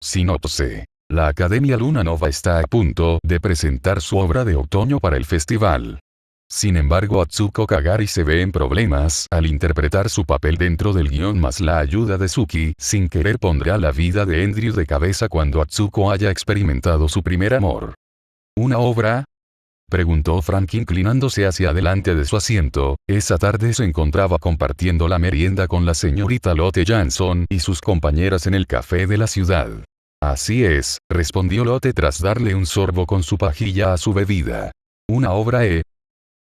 Sinopsis. La Academia Luna Nova está a punto de presentar su obra de otoño para el festival. Sin embargo, Atsuko Kagari se ve en problemas al interpretar su papel dentro del guión, más la ayuda de Suki sin querer pondrá la vida de Andrew de cabeza cuando Atsuko haya experimentado su primer amor. ¿Una obra?, preguntó Frank inclinándose hacia adelante de su asiento. Esa tarde se encontraba compartiendo la merienda con la señorita Lotte Jansson y sus compañeras en el café de la ciudad. Así es, respondió Lotte tras darle un sorbo con su pajilla a su bebida. ¿Una obra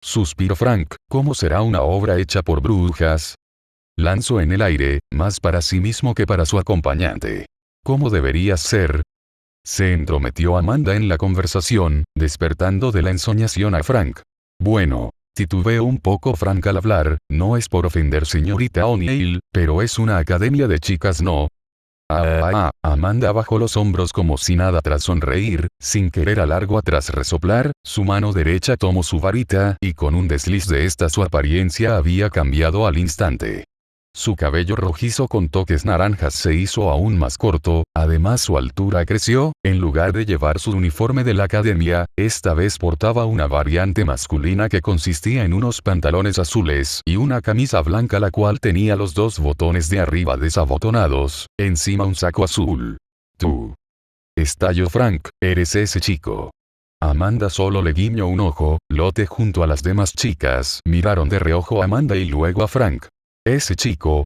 suspiró Frank. ¿Cómo será una obra hecha por brujas? Lanzó en el aire, más para sí mismo que para su acompañante. ¿Cómo debería ser? Se entrometió Amanda en la conversación, despertando de la ensoñación a Frank. Bueno, titubeó un poco Frank al hablar, no es por ofender señorita O'Neill, pero es una academia de chicas, ¿no? Amanda bajó los hombros como si nada tras sonreír, sin querer alargó tras resoplar, su mano derecha tomó su varita y con un desliz de esta su apariencia había cambiado al instante. Su cabello rojizo con toques naranjas se hizo aún más corto, además su altura creció, en lugar de llevar su uniforme de la academia, esta vez portaba una variante masculina que consistía en unos pantalones azules y una camisa blanca la cual tenía los dos botones de arriba desabotonados, encima un saco azul. Tú. Estalló Frank, eres ese chico. Amanda solo le guiñó un ojo. Lotte junto a las demás chicas miraron de reojo a Amanda y luego a Frank. Ese chico.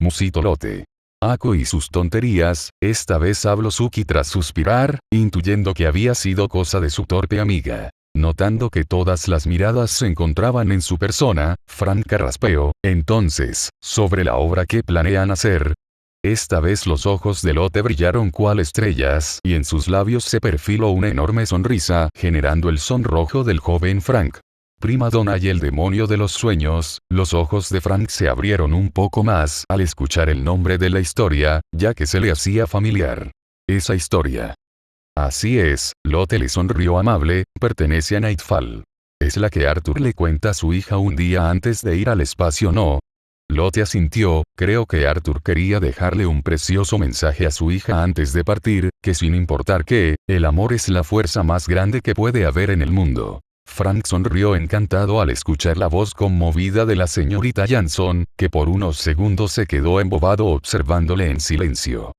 Musitó Lotte. Ako y sus tonterías, esta vez habló Suki tras suspirar, intuyendo que había sido cosa de su torpe amiga. Notando que todas las miradas se encontraban en su persona, Frank carraspeó, entonces, sobre la obra que planean hacer. Esta vez los ojos de Lotte brillaron cual estrellas y en sus labios se perfiló una enorme sonrisa, generando el sonrojo del joven Frank. Prima donna y el demonio de los sueños. Los ojos de Frank se abrieron un poco más al escuchar el nombre de la historia, ya que se le hacía familiar. Esa historia. Así es, Lotte le sonrió amable, pertenece a Nightfall. Es la que Arthur le cuenta a su hija un día antes de ir al espacio, ¿no? Lotte asintió. Creo que Arthur quería dejarle un precioso mensaje a su hija antes de partir, que sin importar qué, el amor es la fuerza más grande que puede haber en el mundo. Frank sonrió encantado al escuchar la voz conmovida de la señorita Jansson, que por unos segundos se quedó embobado observándole en silencio.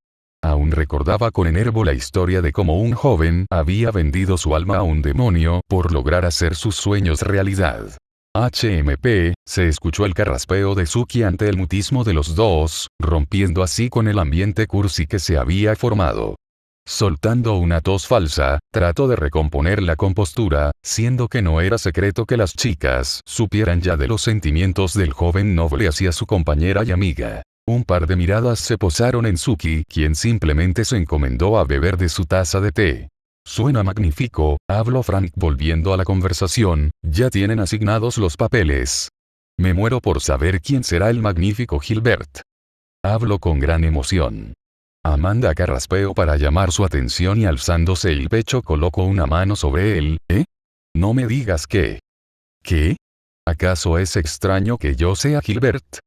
Aún recordaba con enervo la historia de cómo un joven había vendido su alma a un demonio por lograr hacer sus sueños realidad. HMP, se escuchó el carraspeo de Suki ante el mutismo de los dos, rompiendo así con el ambiente cursi que se había formado. Soltando una tos falsa, trató de recomponer la compostura, siendo que no era secreto que las chicas supieran ya de los sentimientos del joven noble hacia su compañera y amiga. Un par de miradas se posaron en Suki, quien simplemente se encomendó a beber de su taza de té. Suena magnífico, habló Frank volviendo a la conversación, ya tienen asignados los papeles. Me muero por saber quién será el magnífico Gilbert. Habló con gran emoción. Amanda carraspeó para llamar su atención y alzándose el pecho colocó una mano sobre él. No me digas que. ¿Qué? ¿Acaso es extraño que yo sea Gilbert?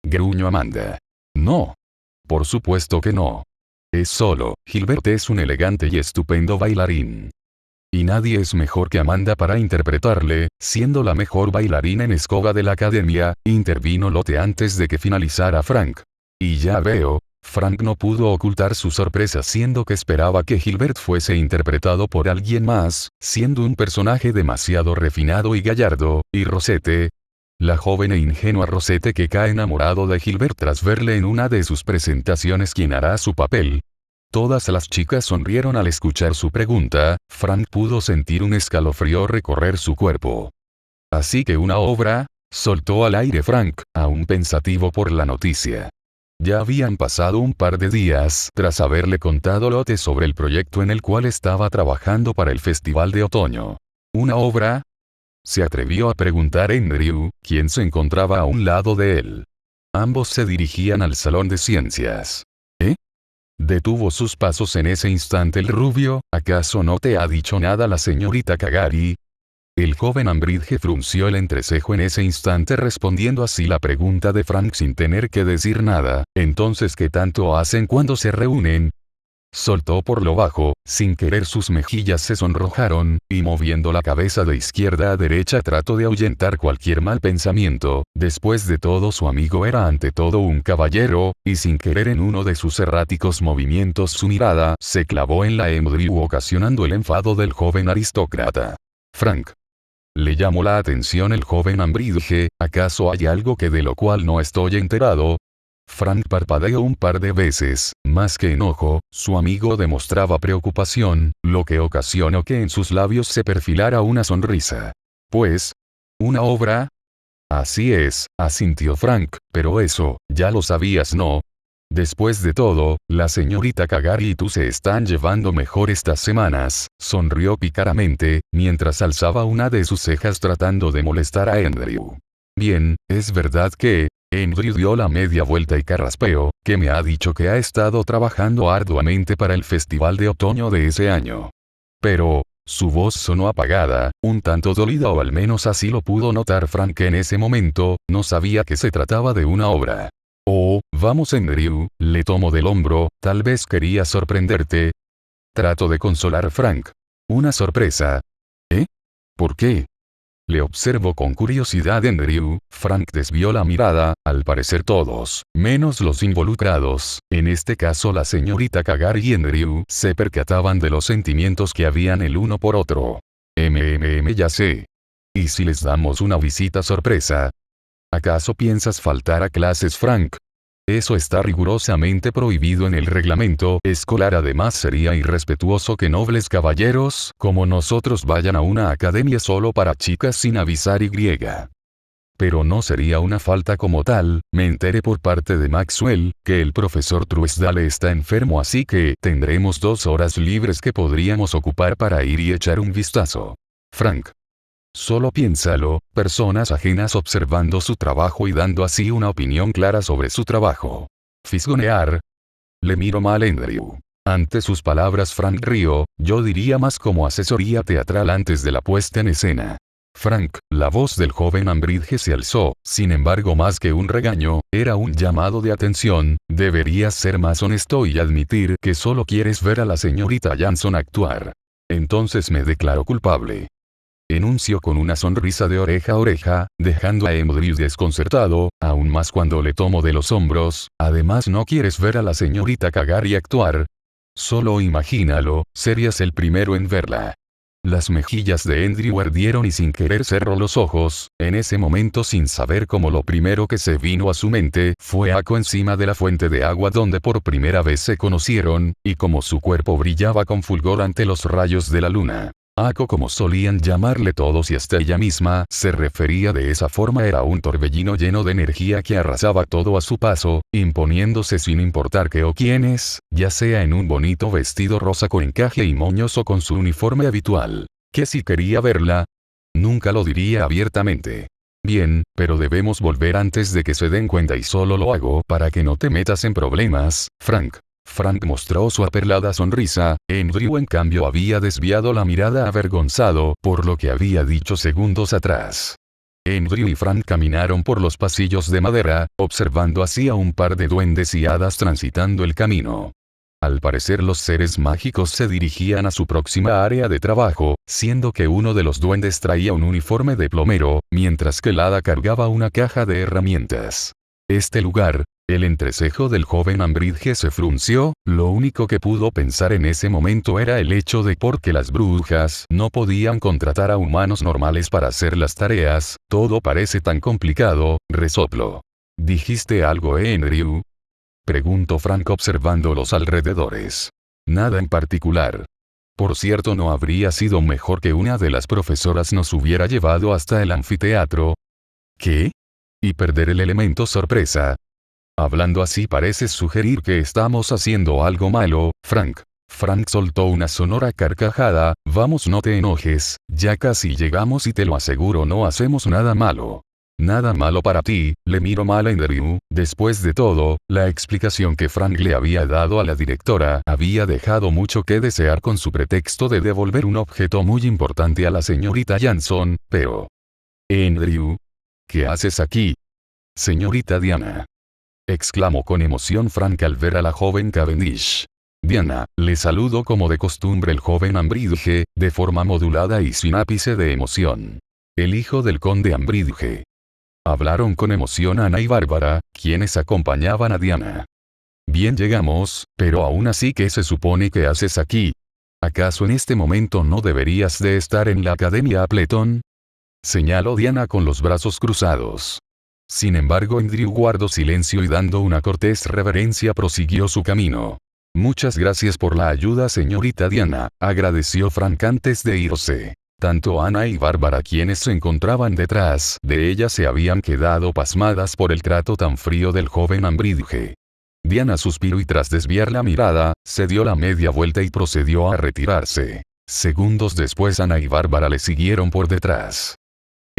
Gruñó Amanda. No. Por supuesto que no. Es solo, Gilbert es un elegante y estupendo bailarín. Y nadie es mejor que Amanda para interpretarle, siendo la mejor bailarina en escoba de la academia, intervino Lotte antes de que finalizara Frank. Y ya veo. Frank no pudo ocultar su sorpresa siendo que esperaba que Gilbert fuese interpretado por alguien más, siendo un personaje demasiado refinado y gallardo, y Rosette. La joven e ingenua Rosette que cae enamorado de Gilbert tras verle en una de sus presentaciones quien hará su papel. Todas las chicas sonrieron al escuchar su pregunta. Frank pudo sentir un escalofrío recorrer su cuerpo. Así que una obra, soltó al aire Frank, aún pensativo por la noticia. Ya habían pasado un par de días tras haberle contado Lotte sobre el proyecto en el cual estaba trabajando para el festival de otoño. ¿Una obra? Se atrevió a preguntar Andrew, quien se encontraba a un lado de él. Ambos se dirigían al salón de ciencias. Detuvo sus pasos en ese instante el rubio. ¿Acaso no te ha dicho nada la señorita Kagari? El joven Ambridge frunció el entrecejo en ese instante respondiendo así la pregunta de Frank sin tener que decir nada. Entonces, ¿qué tanto hacen cuando se reúnen? Soltó por lo bajo, sin querer sus mejillas se sonrojaron, y moviendo la cabeza de izquierda a derecha trató de ahuyentar cualquier mal pensamiento. Después de todo, su amigo era ante todo un caballero, y sin querer en uno de sus erráticos movimientos su mirada se clavó en la Andrew, ocasionando el enfado del joven aristócrata. Frank. Le llamó la atención el joven Ambridge. ¿Acaso hay algo que de lo cual no estoy enterado? Frank parpadeó un par de veces, más que enojo, su amigo demostraba preocupación, lo que ocasionó que en sus labios se perfilara una sonrisa. Pues, ¿una obra? Así es, asintió Frank, pero eso, ya lo sabías, ¿no? Después de todo, la señorita Kagari y tú se están llevando mejor estas semanas, sonrió pícaramente, mientras alzaba una de sus cejas tratando de molestar a Andrew. Bien, es verdad que, Andrew dio la media vuelta y carraspeó, que me ha dicho que ha estado trabajando arduamente para el festival de otoño de ese año. Pero, su voz sonó apagada, un tanto dolida, o al menos así lo pudo notar Frank, que en ese momento, no sabía que se trataba de una obra. Oh, vamos Andrew, le tomó del hombro, tal vez quería sorprenderte. Trato de consolar Frank. ¿Una sorpresa? ¿Eh? ¿Por qué? Le observó con curiosidad Andrew. Frank desvió la mirada, al parecer todos, menos los involucrados, en este caso la señorita Kagari y Andrew, se percataban de los sentimientos que habían el uno por otro. Ya sé. ¿Y si les damos una visita sorpresa? ¿Acaso piensas faltar a clases, Frank? Eso está rigurosamente prohibido en el reglamento escolar. Además, sería irrespetuoso que nobles caballeros como nosotros vayan a una academia solo para chicas sin avisar y. Pero no sería una falta como tal. Me enteré por parte de Maxwell que el profesor Truesdale está enfermo, así que tendremos 2 horas libres que podríamos ocupar para ir y echar un vistazo. Frank. Solo piénsalo, personas ajenas observando su trabajo y dando así una opinión clara sobre su trabajo. Fisgonear. Le miro mal a Andrew. Ante sus palabras Frank rió, yo diría más como asesoría teatral antes de la puesta en escena. Frank, la voz del joven Ambridge se alzó, sin embargo más que un regaño, era un llamado de atención. Deberías ser más honesto y admitir que solo quieres ver a la señorita Jansson actuar. Entonces me declaro culpable. Enunció con una sonrisa de oreja a oreja, dejando a Andrew desconcertado, aún más cuando le tomó de los hombros. Además, ¿no quieres ver a la señorita Kagari actuar? Solo imagínalo, serías el primero en verla. Las mejillas de Andrew ardieron y sin querer cerró los ojos, en ese momento sin saber cómo lo primero que se vino a su mente fue Ako encima de la fuente de agua donde por primera vez se conocieron, y como su cuerpo brillaba con fulgor ante los rayos de la luna. Ako, como solían llamarle todos y hasta ella misma se refería de esa forma, era un torbellino lleno de energía que arrasaba todo a su paso, imponiéndose sin importar qué o quiénes, ya sea en un bonito vestido rosa con encaje y moños o con su uniforme habitual. ¿Que si quería verla? Nunca lo diría abiertamente. Bien, pero debemos volver antes de que se den cuenta y solo lo hago para que no te metas en problemas, Frank. Frank mostró su aperlada sonrisa. Andrew en cambio había desviado la mirada avergonzado por lo que había dicho segundos atrás. Andrew y Frank caminaron por los pasillos de madera, observando así a un par de duendes y hadas transitando el camino. Al parecer los seres mágicos se dirigían a su próxima área de trabajo, siendo que uno de los duendes traía un uniforme de plomero, mientras que el hada cargaba una caja de herramientas. Este lugar. El entrecejo del joven Ambridge se frunció, lo único que pudo pensar en ese momento era el hecho de por qué las brujas no podían contratar a humanos normales para hacer las tareas. Todo parece tan complicado, resopló. ¿Dijiste algo, Andrew? Preguntó Frank observando los alrededores. Nada en particular. Por cierto, ¿no habría sido mejor que una de las profesoras nos hubiera llevado hasta el anfiteatro? ¿Qué? ¿Y perder el elemento sorpresa? Hablando así pareces sugerir que estamos haciendo algo malo, Frank. Frank soltó una sonora carcajada. Vamos, no te enojes, ya casi llegamos y te lo aseguro no hacemos nada malo. Nada malo para ti, le miro mal a Andrew. Después de todo, la explicación que Frank le había dado a la directora había dejado mucho que desear con su pretexto de devolver un objeto muy importante a la señorita Jansson, pero... Andrew. ¿Qué haces aquí? Señorita Diana. Exclamó con emoción Frank al ver a la joven Cavendish. Diana, le saludó como de costumbre el joven Ambridge, de forma modulada y sin ápice de emoción. El hijo del conde Ambridge. Hablaron con emoción Ana y Bárbara, quienes acompañaban a Diana. Bien llegamos, pero aún así ¿qué se supone que haces aquí? ¿Acaso en este momento no deberías de estar en la Academia Appleton? Señaló Diana con los brazos cruzados. Sin embargo Andrew guardó silencio y dando una cortés reverencia prosiguió su camino. Muchas gracias por la ayuda señorita Diana, agradeció Frank antes de irse. Tanto Ana y Bárbara quienes se encontraban detrás de ella se habían quedado pasmadas por el trato tan frío del joven Ambridge. Diana suspiró y tras desviar la mirada, se dio la media vuelta y procedió a retirarse. Segundos después Ana y Bárbara le siguieron por detrás.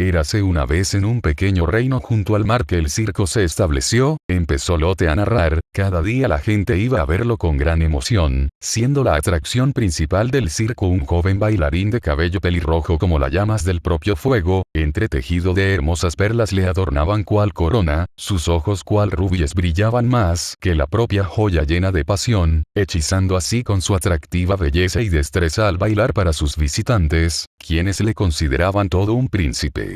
Érase una vez en un pequeño reino junto al mar que el circo se estableció, empezó Lotte a narrar, cada día la gente iba a verlo con gran emoción, siendo la atracción principal del circo un joven bailarín de cabello pelirrojo como las llamas del propio fuego, entretejido de hermosas perlas le adornaban cual corona, sus ojos cual rubíes brillaban más que la propia joya llena de pasión, hechizando así con su atractiva belleza y destreza al bailar para sus visitantes, quienes le consideraban todo un príncipe.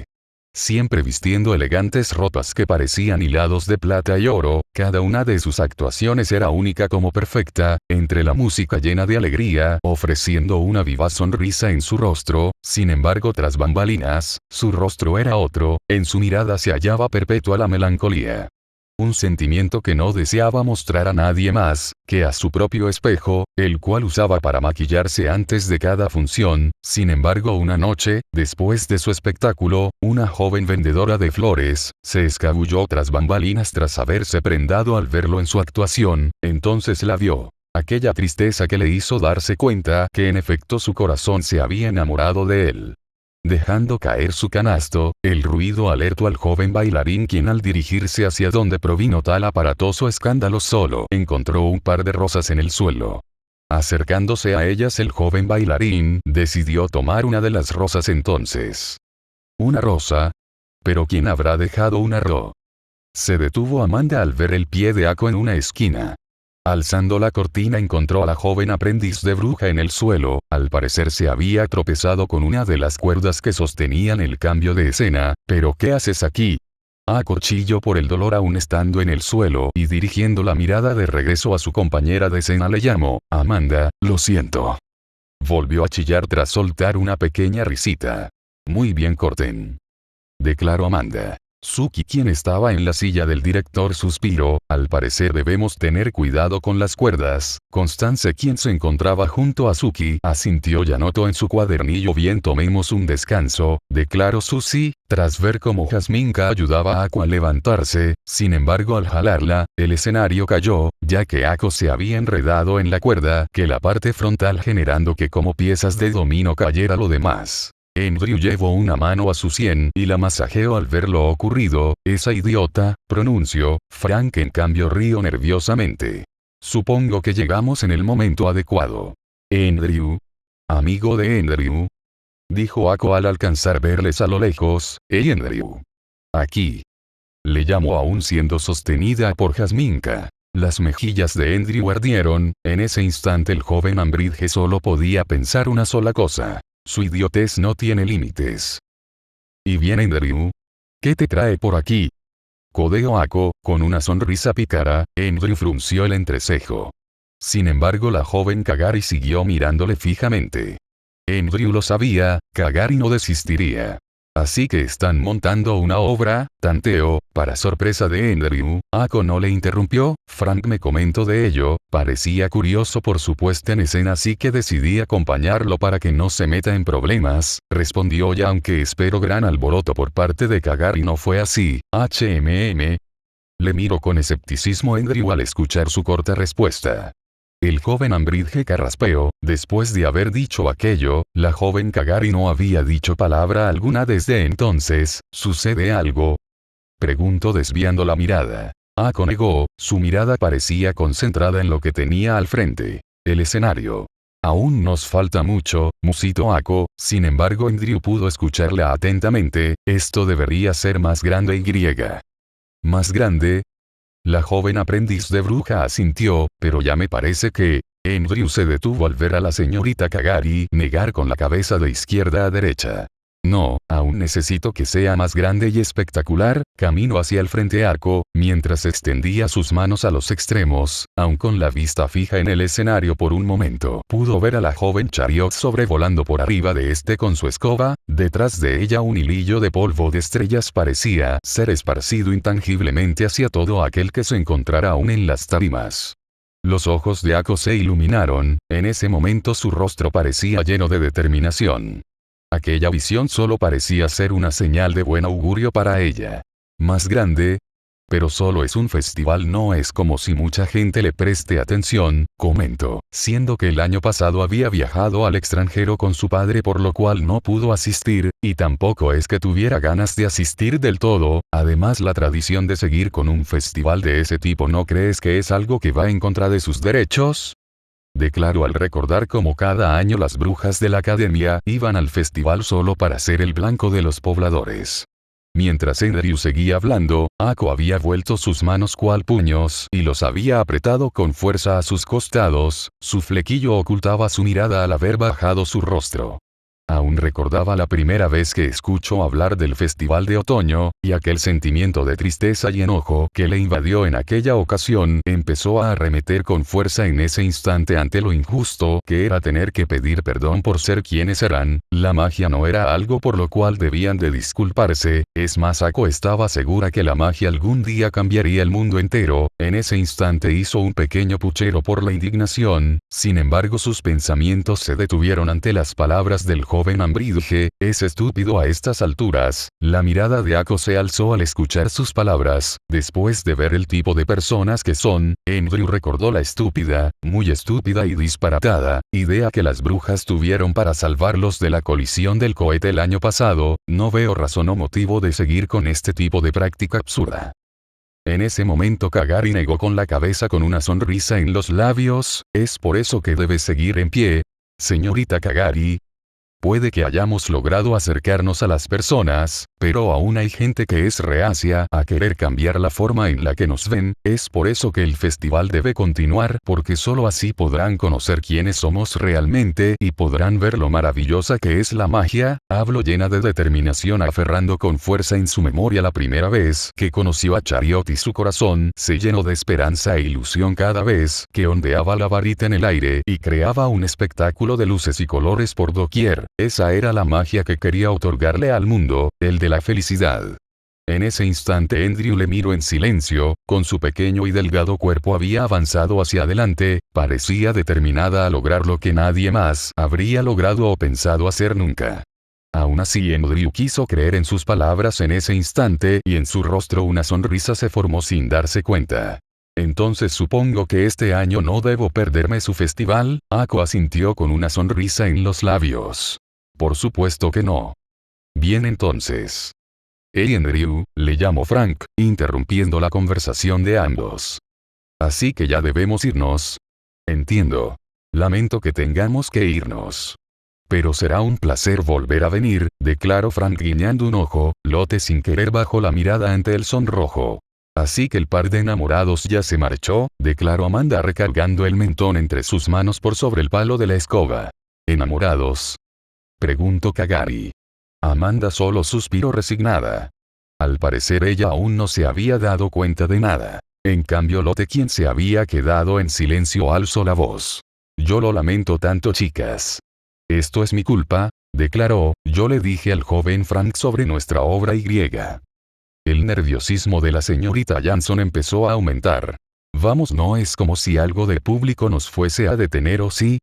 Siempre vistiendo elegantes ropas que parecían hilados de plata y oro, cada una de sus actuaciones era única como perfecta, entre la música llena de alegría, ofreciendo una vivaz sonrisa en su rostro, sin embargo tras bambalinas, su rostro era otro, en su mirada se hallaba perpetua la melancolía. Un sentimiento que no deseaba mostrar a nadie más, que a su propio espejo, el cual usaba para maquillarse antes de cada función. Sin embargo una noche, después de su espectáculo, una joven vendedora de flores, se escabulló tras bambalinas tras haberse prendado al verlo en su actuación, entonces la vio. Aquella tristeza que le hizo darse cuenta que en efecto su corazón se había enamorado de él. Dejando caer su canasto, el ruido alertó al joven bailarín quien al dirigirse hacia donde provino tal aparatoso escándalo solo encontró un par de rosas en el suelo. Acercándose a ellas el joven bailarín decidió tomar una de las rosas entonces. ¿Una rosa? ¿Pero quién habrá dejado una ro? Se detuvo Amanda al ver el pie de Ako en una esquina. Alzando la cortina encontró a la joven aprendiz de bruja en el suelo, al parecer se había tropezado con una de las cuerdas que sostenían el cambio de escena. ¿Pero qué haces aquí? Ako chilló por el dolor aún estando en el suelo y dirigiendo la mirada de regreso a su compañera de escena le llamó, Amanda, lo siento. Volvió a chillar tras soltar una pequeña risita. Muy bien Corten. Declaró Amanda. Suki quien estaba en la silla del director suspiró, al parecer debemos tener cuidado con las cuerdas. Constance quien se encontraba junto a Suki asintió y anotó en su cuadernillo bien tomemos un descanso, declaró Susie, tras ver cómo Jasminka ayudaba a Ako a levantarse. Sin embargo al jalarla, el escenario cayó, ya que Ako se había enredado en la cuerda que la parte frontal generando que como piezas de dominó cayera lo demás. Andrew llevó una mano a su sien y la masajeó al ver lo ocurrido. Esa idiota, pronunció. Frank en cambio rió nerviosamente. Supongo que llegamos en el momento adecuado. Andrew. Amigo de Andrew. Dijo Ako al alcanzar verles a lo lejos. Andrew. Aquí. Le llamó aún siendo sostenida por Jasminka. Las mejillas de Andrew ardieron. En ese instante el joven Ambridge solo podía pensar una sola cosa. Su idiotez no tiene límites. ¿Y bien Andrew? ¿Qué te trae por aquí? Codeó Ako, con una sonrisa pícara. Andrew frunció el entrecejo. Sin embargo la joven Kagari siguió mirándole fijamente. Andrew lo sabía, Kagari no desistiría. Así que están montando una obra, tanteó, para sorpresa de Andrew. Ako no le interrumpió. Frank me comentó de ello, parecía curioso por su puesta en escena así que decidí acompañarlo para que no se meta en problemas, respondió ya aunque espero gran alboroto por parte de Kagari no fue así. Le miró con escepticismo Andrew al escuchar su corta respuesta. El joven Ambridge carraspeó, después de haber dicho aquello, la joven Kagari no había dicho palabra alguna desde entonces. ¿Sucede algo? Preguntó desviando la mirada. Ako negó, su mirada parecía concentrada en lo que tenía al frente. El escenario. Aún nos falta mucho, musitó Ako, sin embargo Andrew pudo escucharla atentamente, esto debería ser más grande y. ¿Más grande? La joven aprendiz de bruja asintió, pero ya me parece que. Andrew se detuvo al ver a la señorita Kagari negar con la cabeza de izquierda a derecha. No, aún necesito que sea más grande y espectacular, camino hacia el frente arco, mientras extendía sus manos a los extremos, aun con la vista fija en el escenario por un momento. Pudo ver a la joven Chariot sobrevolando por arriba de este con su escoba, detrás de ella un hilillo de polvo de estrellas parecía ser esparcido intangiblemente hacia todo aquel que se encontrara aún en las tarimas. Los ojos de Ako se iluminaron, en ese momento su rostro parecía lleno de determinación. Aquella visión solo parecía ser una señal de buen augurio para ella. Más grande. Pero solo es un festival, no es como si mucha gente le preste atención, comentó, siendo que el año pasado había viajado al extranjero con su padre por lo cual no pudo asistir, y tampoco es que tuviera ganas de asistir del todo, además la tradición de seguir con un festival de ese tipo ¿no crees que es algo que va en contra de sus derechos? Declaró al recordar cómo cada año las brujas de la academia iban al festival solo para ser el blanco de los pobladores. Mientras Andrew seguía hablando, Ako había vuelto sus manos cual puños y los había apretado con fuerza a sus costados, su flequillo ocultaba su mirada al haber bajado su rostro. Aún recordaba la primera vez que escuchó hablar del festival de otoño, y aquel sentimiento de tristeza y enojo que le invadió en aquella ocasión empezó a arremeter con fuerza en ese instante ante lo injusto que era tener que pedir perdón por ser quienes eran. La magia no era algo por lo cual debían de disculparse, es más Ako estaba segura que la magia algún día cambiaría el mundo entero. En ese instante hizo un pequeño puchero por la indignación, sin embargo sus pensamientos se detuvieron ante las palabras del joven Ambridge, es estúpido a estas alturas. La mirada de Ako se alzó al escuchar sus palabras, después de ver el tipo de personas que son. Andrew recordó la estúpida, muy estúpida y disparatada, idea que las brujas tuvieron para salvarlos de la colisión del cohete el año pasado. No veo razón o motivo de seguir con este tipo de práctica absurda. En ese momento Kagari negó con la cabeza con una sonrisa en los labios, es por eso que debe seguir en pie. Señorita Kagari. Puede que hayamos logrado acercarnos a las personas, pero aún hay gente que es reacia a querer cambiar la forma en la que nos ven, es por eso que el festival debe continuar porque solo así podrán conocer quiénes somos realmente y podrán ver lo maravillosa que es la magia. Habló llena de determinación aferrando con fuerza en su memoria la primera vez que conoció a Chariot y su corazón se llenó de esperanza e ilusión cada vez que ondeaba la varita en el aire y creaba un espectáculo de luces y colores por doquier. Esa era la magia que quería otorgarle al mundo, el de la felicidad. En ese instante Andrew le miró en silencio, con su pequeño y delgado cuerpo había avanzado hacia adelante, parecía determinada a lograr lo que nadie más habría logrado o pensado hacer nunca. Aún así Andrew quiso creer en sus palabras en ese instante y en su rostro una sonrisa se formó sin darse cuenta. Entonces supongo que este año no debo perderme su festival. Ako asintió con una sonrisa en los labios. Por supuesto que no. Bien entonces. Hey Andrew, le llamó Frank, interrumpiendo la conversación de ambos. Así que ya debemos irnos. Entiendo. Lamento que tengamos que irnos. Pero será un placer volver a venir, declaró Frank guiñando un ojo. Lotte sin querer bajó la mirada ante el sonrojo. Así que el par de enamorados ya se marchó, declaró Amanda recargando el mentón entre sus manos por sobre el palo de la escoba. ¿Enamorados? Preguntó Kagari. Amanda solo suspiró resignada. Al parecer ella aún no se había dado cuenta de nada. En cambio Lotte, quien se había quedado en silencio, alzó la voz. Yo lo lamento tanto, chicas. Esto es mi culpa, declaró. Yo le dije al joven Frank sobre nuestra obra y. El nerviosismo de la señorita Jansson empezó a aumentar. Vamos, no es como si algo del público nos fuese a detener, ¿o sí?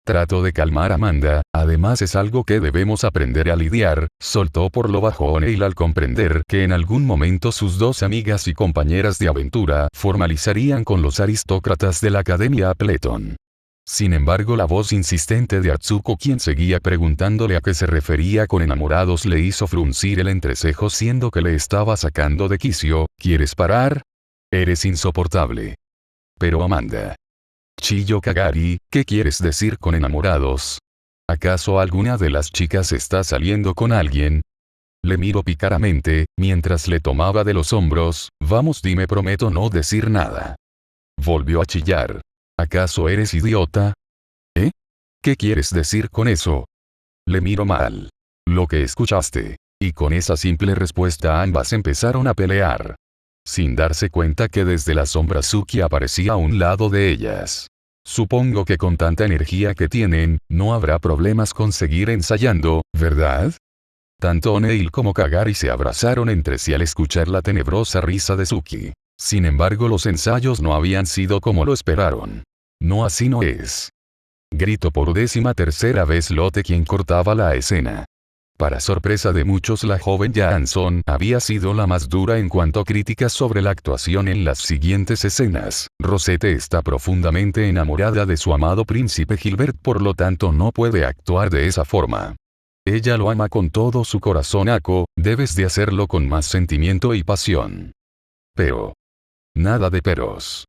Trató de calmar a Amanda, además es algo que debemos aprender a lidiar, soltó por lo bajo O'Neill al comprender que en algún momento sus dos amigas y compañeras de aventura formalizarían con los aristócratas de la Academia Appleton. Sin embargo, la voz insistente de Atsuko, quien seguía preguntándole a qué se refería con enamorados, le hizo fruncir el entrecejo, siendo que le estaba sacando de quicio. ¿Quieres parar? Eres insoportable. Pero Amanda. Chilló Kagari, ¿qué quieres decir con enamorados? ¿Acaso alguna de las chicas está saliendo con alguien? Le miró pícaramente, mientras le tomaba de los hombros. Vamos, dime, prometo no decir nada. Volvió a chillar. ¿Acaso eres idiota? ¿Eh? ¿Qué quieres decir con eso? Le miro mal. Lo que escuchaste. Y con esa simple respuesta ambas empezaron a pelear. Sin darse cuenta que desde la sombra Suki aparecía a un lado de ellas. Supongo que con tanta energía que tienen, no habrá problemas con seguir ensayando, ¿verdad? Tanto Neil como Kagari se abrazaron entre sí al escuchar la tenebrosa risa de Suki. Sin embargo, los ensayos no habían sido como lo esperaron. No, así no es. Gritó por 13ª vez Lotte, quien cortaba la escena. Para sorpresa de muchos, la joven Jansson había sido la más dura en cuanto a críticas sobre la actuación en las siguientes escenas. Rosette está profundamente enamorada de su amado príncipe Gilbert, por lo tanto no puede actuar de esa forma. Ella lo ama con todo su corazón. Ako, debes de hacerlo con más sentimiento y pasión. Pero. Nada de peros.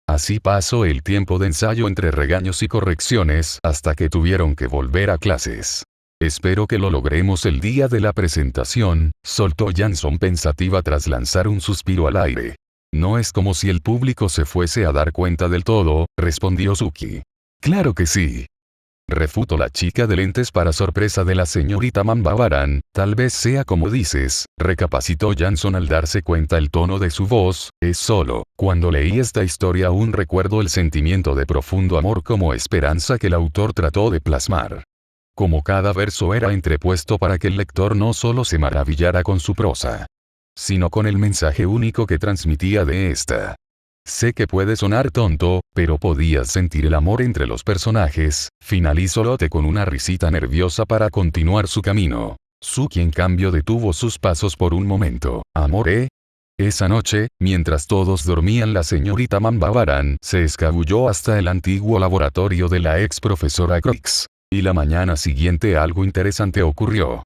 Así pasó el tiempo de ensayo entre regaños y correcciones hasta que tuvieron que volver a clases. Espero que lo logremos el día de la presentación, soltó Jansson pensativa tras lanzar un suspiro al aire. No es como si el público se fuese a dar cuenta del todo, respondió Suki. Claro que sí. Refutó la chica de lentes para sorpresa de la señorita Manbavaran. Tal vez sea como dices, recapacitó Jansson al darse cuenta el tono de su voz. Es solo, cuando leí esta historia aún recuerdo el sentimiento de profundo amor como esperanza que el autor trató de plasmar. Como cada verso era entrepuesto para que el lector no solo se maravillara con su prosa, sino con el mensaje único que transmitía de esta. Sé que puede sonar tonto, pero podías sentir el amor entre los personajes, finalizó Lotte con una risita nerviosa para continuar su camino. Suki en cambio detuvo sus pasos por un momento. ¿Amor, eh? Esa noche, mientras todos dormían, la señorita Manbavaran se escabulló hasta el antiguo laboratorio de la ex profesora Crix. Y la mañana siguiente algo interesante ocurrió.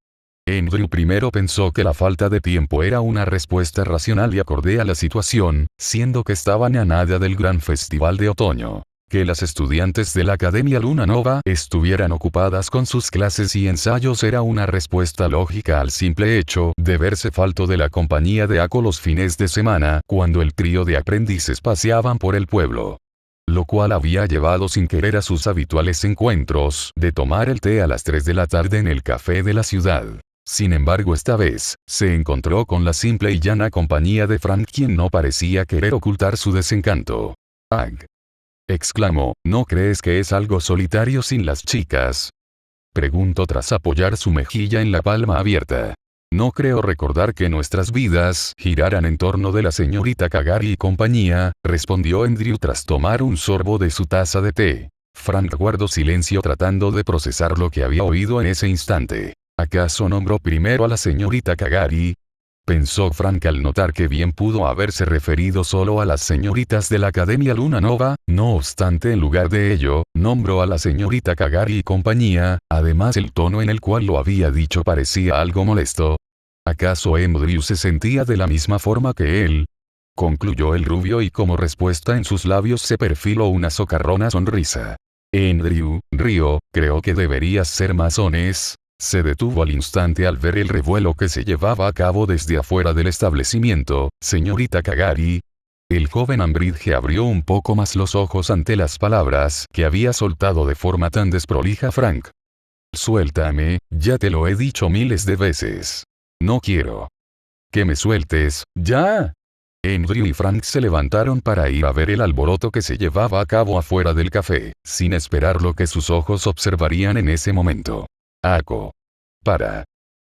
Andrew primero pensó que la falta de tiempo era una respuesta racional y acorde a la situación, siendo que estaban a nada del gran festival de otoño. Que las estudiantes de la Academia Luna Nova estuvieran ocupadas con sus clases y ensayos era una respuesta lógica al simple hecho de verse falto de la compañía de Ako los fines de semana, cuando el trío de aprendices paseaban por el pueblo. Lo cual había llevado sin querer a sus habituales encuentros de tomar el té a las 3 de la tarde en el café de la ciudad. Sin embargo, esta vez, se encontró con la simple y llana compañía de Frank, quien no parecía querer ocultar su desencanto. «Ag», exclamó, ¿no crees que es algo solitario sin las chicas?, preguntó tras apoyar su mejilla en la palma abierta. No creo recordar que nuestras vidas giraran en torno de la señorita Kagari y compañía, respondió Andrew tras tomar un sorbo de su taza de té. Frank guardó silencio tratando de procesar lo que había oído en ese instante. ¿Acaso nombró primero a la señorita Kagari?, pensó Frank al notar que bien pudo haberse referido solo a las señoritas de la Academia Luna Nova. No obstante, en lugar de ello, nombró a la señorita Kagari y compañía. Además, el tono en el cual lo había dicho parecía algo molesto. ¿Acaso Andrew se sentía de la misma forma que él?, concluyó el rubio, y como respuesta en sus labios se perfiló una socarrona sonrisa. Andrew, rió, creo que deberías ser más honesto. Se detuvo al instante al ver el revuelo que se llevaba a cabo desde afuera del establecimiento. Señorita Kagari. El joven Ambridge abrió un poco más los ojos ante las palabras que había soltado de forma tan desprolija Frank. Suéltame, ya te lo he dicho miles de veces. No quiero que me sueltes, ya. Andrew y Frank se levantaron para ir a ver el alboroto que se llevaba a cabo afuera del café, sin esperar lo que sus ojos observarían en ese momento. Ako. Para.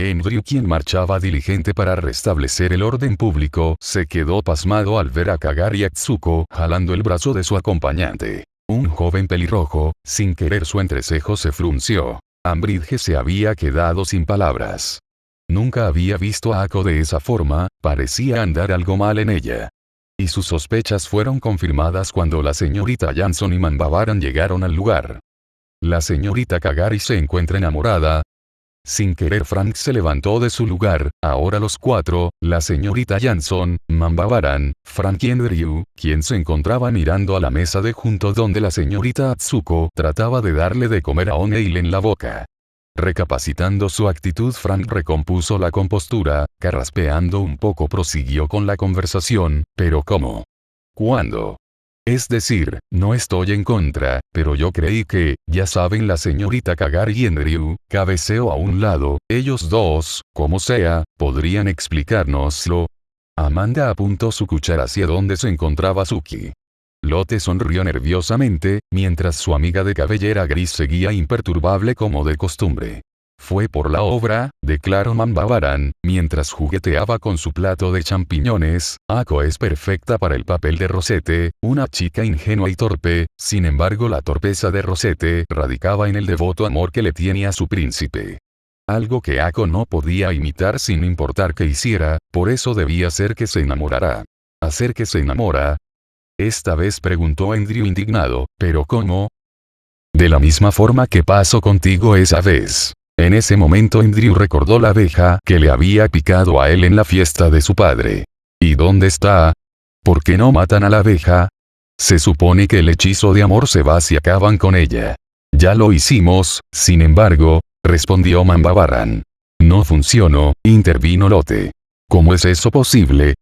Andrew, quien marchaba diligente para restablecer el orden público, se quedó pasmado al ver a Kagari y a Tsuko jalando el brazo de su acompañante. Un joven pelirrojo, sin querer su entrecejo se frunció. Ambridge se había quedado sin palabras. Nunca había visto a Ako de esa forma, parecía andar algo mal en ella. Y sus sospechas fueron confirmadas cuando la señorita Jansson y Manbavaran llegaron al lugar. La señorita Kagari se encuentra enamorada. Sin querer Frank se levantó de su lugar. Ahora los cuatro, la señorita Jansson, Manbavaran, Frank y Andrew, quien se encontraba mirando a la mesa de junto donde la señorita Atsuko trataba de darle de comer a O'Neill en la boca. Recapacitando su actitud, Frank recompuso la compostura, carraspeando un poco prosiguió con la conversación. ¿Pero cómo? ¿Cuándo? Es decir, no estoy en contra, pero yo creí que, ya saben la señorita Kagari y Andrew, cabeceo a un lado, ellos dos, como sea, podrían explicárnoslo. Amanda apuntó su cuchara hacia donde se encontraba Suki. Lotte sonrió nerviosamente, mientras su amiga de cabellera gris seguía imperturbable como de costumbre. Fue por la obra, declaró Manbavaran, mientras jugueteaba con su plato de champiñones. Ako es perfecta para el papel de Rosette, una chica ingenua y torpe, sin embargo la torpeza de Rosette radicaba en el devoto amor que le tiene a su príncipe. Algo que Ako no podía imitar sin importar qué hiciera, por eso debía ser que se enamorara. ¿Hacer que se enamora? Esta vez preguntó Andrew indignado, ¿pero cómo? De la misma forma que pasó contigo esa vez. En ese momento Andrew recordó la abeja que le había picado a él en la fiesta de su padre. ¿Y dónde está? ¿Por qué no matan a la abeja? Se supone que el hechizo de amor se va si acaban con ella. Ya lo hicimos, sin embargo, respondió Manbavaran. No funcionó, intervino Lotte. ¿Cómo es eso posible?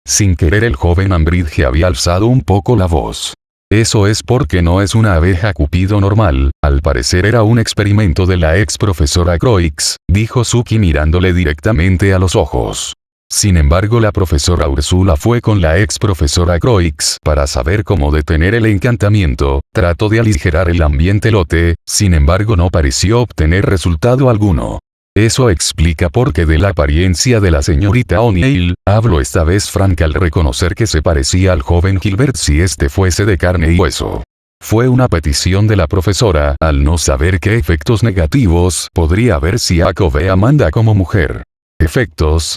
Sin querer el joven Ambridge había alzado un poco la voz. Eso es porque no es una abeja cupido normal, al parecer era un experimento de la ex profesora Croix, dijo Suki mirándole directamente a los ojos. Sin embargo la profesora Úrsula fue con la ex profesora Croix para saber cómo detener el encantamiento, trató de aligerar el ambiente Lotte, sin embargo no pareció obtener resultado alguno. Eso explica por qué de la apariencia de la señorita O'Neill, hablo esta vez franca al reconocer que se parecía al joven Gilbert si este fuese de carne y hueso. Fue una petición de la profesora, al no saber qué efectos negativos podría haber si Ako ve a Amanda como mujer. ¿Efectos?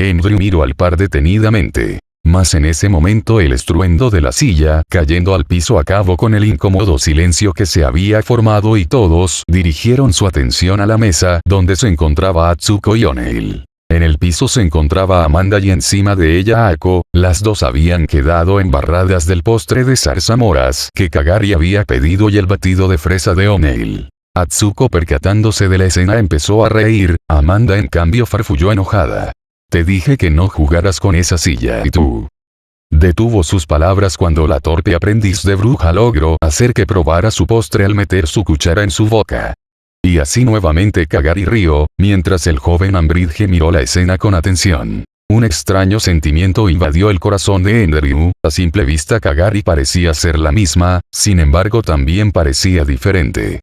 Andrew miró al par detenidamente. Mas en ese momento el estruendo de la silla cayendo al piso acabó con el incómodo silencio que se había formado y todos dirigieron su atención a la mesa donde se encontraba Atsuko y O'Neill. En el piso se encontraba Amanda y encima de ella Ako, las dos habían quedado embarradas del postre de zarzamoras que Kagari había pedido y el batido de fresa de O'Neill. Atsuko percatándose de la escena empezó a reír, Amanda en cambio farfulló enojada. Te dije que no jugaras con esa silla y tú. Detuvo sus palabras cuando la torpe aprendiz de bruja logró hacer que probara su postre al meter su cuchara en su boca. Y así nuevamente Kagari rió, mientras el joven Ambridge miró la escena con atención. Un extraño sentimiento invadió el corazón de Andrew, a simple vista Kagari parecía ser la misma, sin embargo también parecía diferente.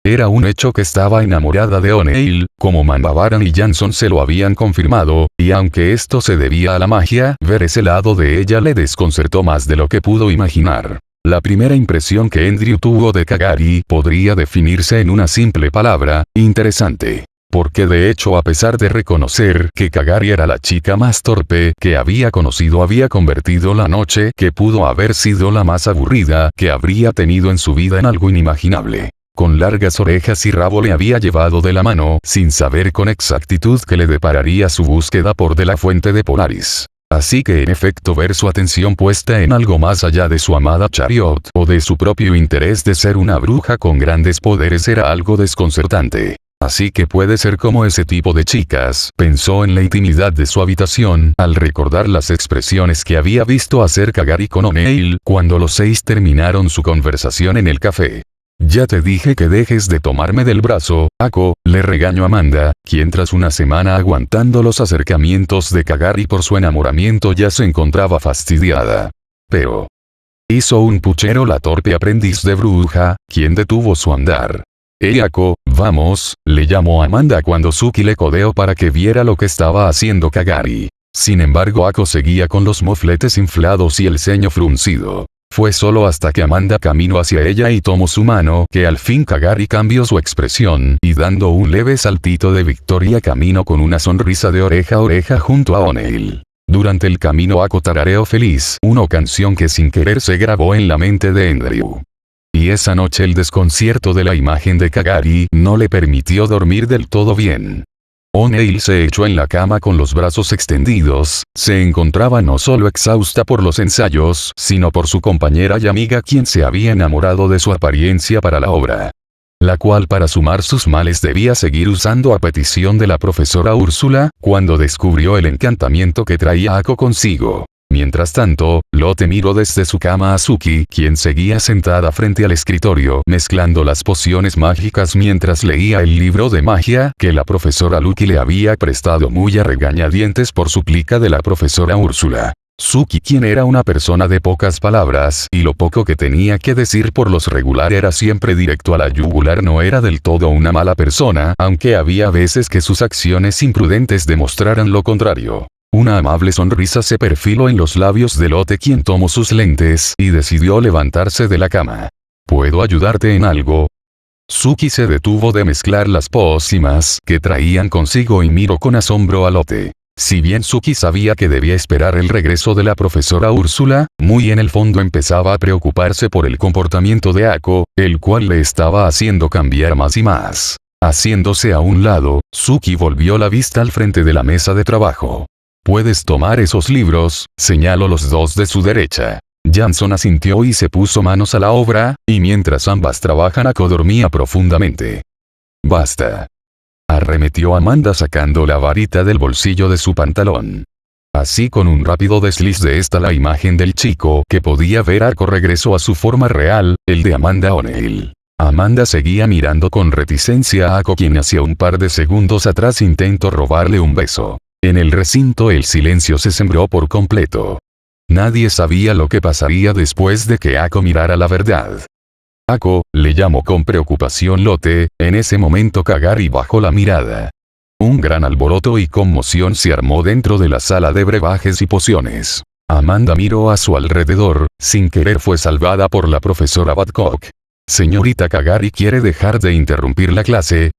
Era un hecho que estaba enamorada de O'Neill, como Manbavaran y Jansson se lo habían confirmado, y aunque esto se debía a la magia, ver ese lado de ella le desconcertó más de lo que pudo imaginar. La primera impresión que Andrew tuvo de Kagari podría definirse en una simple palabra, interesante. Porque de hecho a pesar de reconocer que Kagari era la chica más torpe que había conocido había convertido la noche que pudo haber sido la más aburrida que habría tenido en su vida en algo inimaginable. Con largas orejas y rabo le había llevado de la mano sin saber con exactitud qué le depararía su búsqueda por de la fuente de Polaris. Así que en efecto ver su atención puesta en algo más allá de su amada Chariot o de su propio interés de ser una bruja con grandes poderes era algo desconcertante. Así que puede ser como ese tipo de chicas, pensó en la intimidad de su habitación al recordar las expresiones que había visto hacer Kagari con O'Neill cuando los seis terminaron su conversación en el café. Ya te dije que dejes de tomarme del brazo, Ako, le regañó Amanda, quien tras una semana aguantando los acercamientos de Kagari por su enamoramiento ya se encontraba fastidiada. Pero hizo un puchero la torpe aprendiz de bruja, quien detuvo su andar. Ako, vamos, le llamó Amanda cuando Suki le codeó para que viera lo que estaba haciendo Kagari. Sin embargo Ako seguía con los mofletes inflados y el ceño fruncido. Fue solo hasta que Amanda caminó hacia ella y tomó su mano que al fin Kagari cambió su expresión y dando un leve saltito de victoria caminó con una sonrisa de oreja a oreja junto a O'Neill. Durante el camino Ako tarareó feliz una canción que sin querer se grabó en la mente de Andrew. Y esa noche el desconcierto de la imagen de Kagari no le permitió dormir del todo bien. O'Neill se echó en la cama con los brazos extendidos, se encontraba no solo exhausta por los ensayos, sino por su compañera y amiga quien se había enamorado de su apariencia para la obra. La cual para sumar sus males debía seguir usando a petición de la profesora Úrsula, cuando descubrió el encantamiento que traía Ako consigo. Mientras tanto, Lotte miró desde su cama a Suki, quien seguía sentada frente al escritorio mezclando las pociones mágicas mientras leía el libro de magia que la profesora Lucky le había prestado muy a regañadientes por súplica de la profesora Úrsula. Suki, quien era una persona de pocas palabras y lo poco que tenía que decir por lo regular era siempre directo a la yugular, no era del todo una mala persona, aunque había veces que sus acciones imprudentes demostraran lo contrario. Una amable sonrisa se perfiló en los labios de Lotte, quien tomó sus lentes y decidió levantarse de la cama. ¿Puedo ayudarte en algo? Suki se detuvo de mezclar las pócimas que traían consigo y miró con asombro a Lotte. Si bien Suki sabía que debía esperar el regreso de la profesora Úrsula, muy en el fondo empezaba a preocuparse por el comportamiento de Ako, el cual le estaba haciendo cambiar más y más. Haciéndose a un lado, Suki volvió la vista al frente de la mesa de trabajo. «Puedes tomar esos libros», señaló los dos de su derecha. Jansson asintió y se puso manos a la obra, y mientras ambas trabajan Ako dormía profundamente. «Basta», arremetió Amanda sacando la varita del bolsillo de su pantalón. Así con un rápido desliz de esta la imagen del chico que podía ver Ako regresó a su forma real, el de Amanda O'Neill. Amanda seguía mirando con reticencia a Ako, quien hacía un par de segundos atrás intentó robarle un beso. En el recinto el silencio se sembró por completo. Nadie sabía lo que pasaría después de que Ako mirara la verdad. «Ako», le llamó con preocupación Lotte, en ese momento Kagari bajó la mirada. Un gran alboroto y conmoción se armó dentro de la sala de brebajes y pociones. Amanda miró a su alrededor, sin querer fue salvada por la profesora Babcock. «Señorita Kagari, ¿quiere dejar de interrumpir la clase?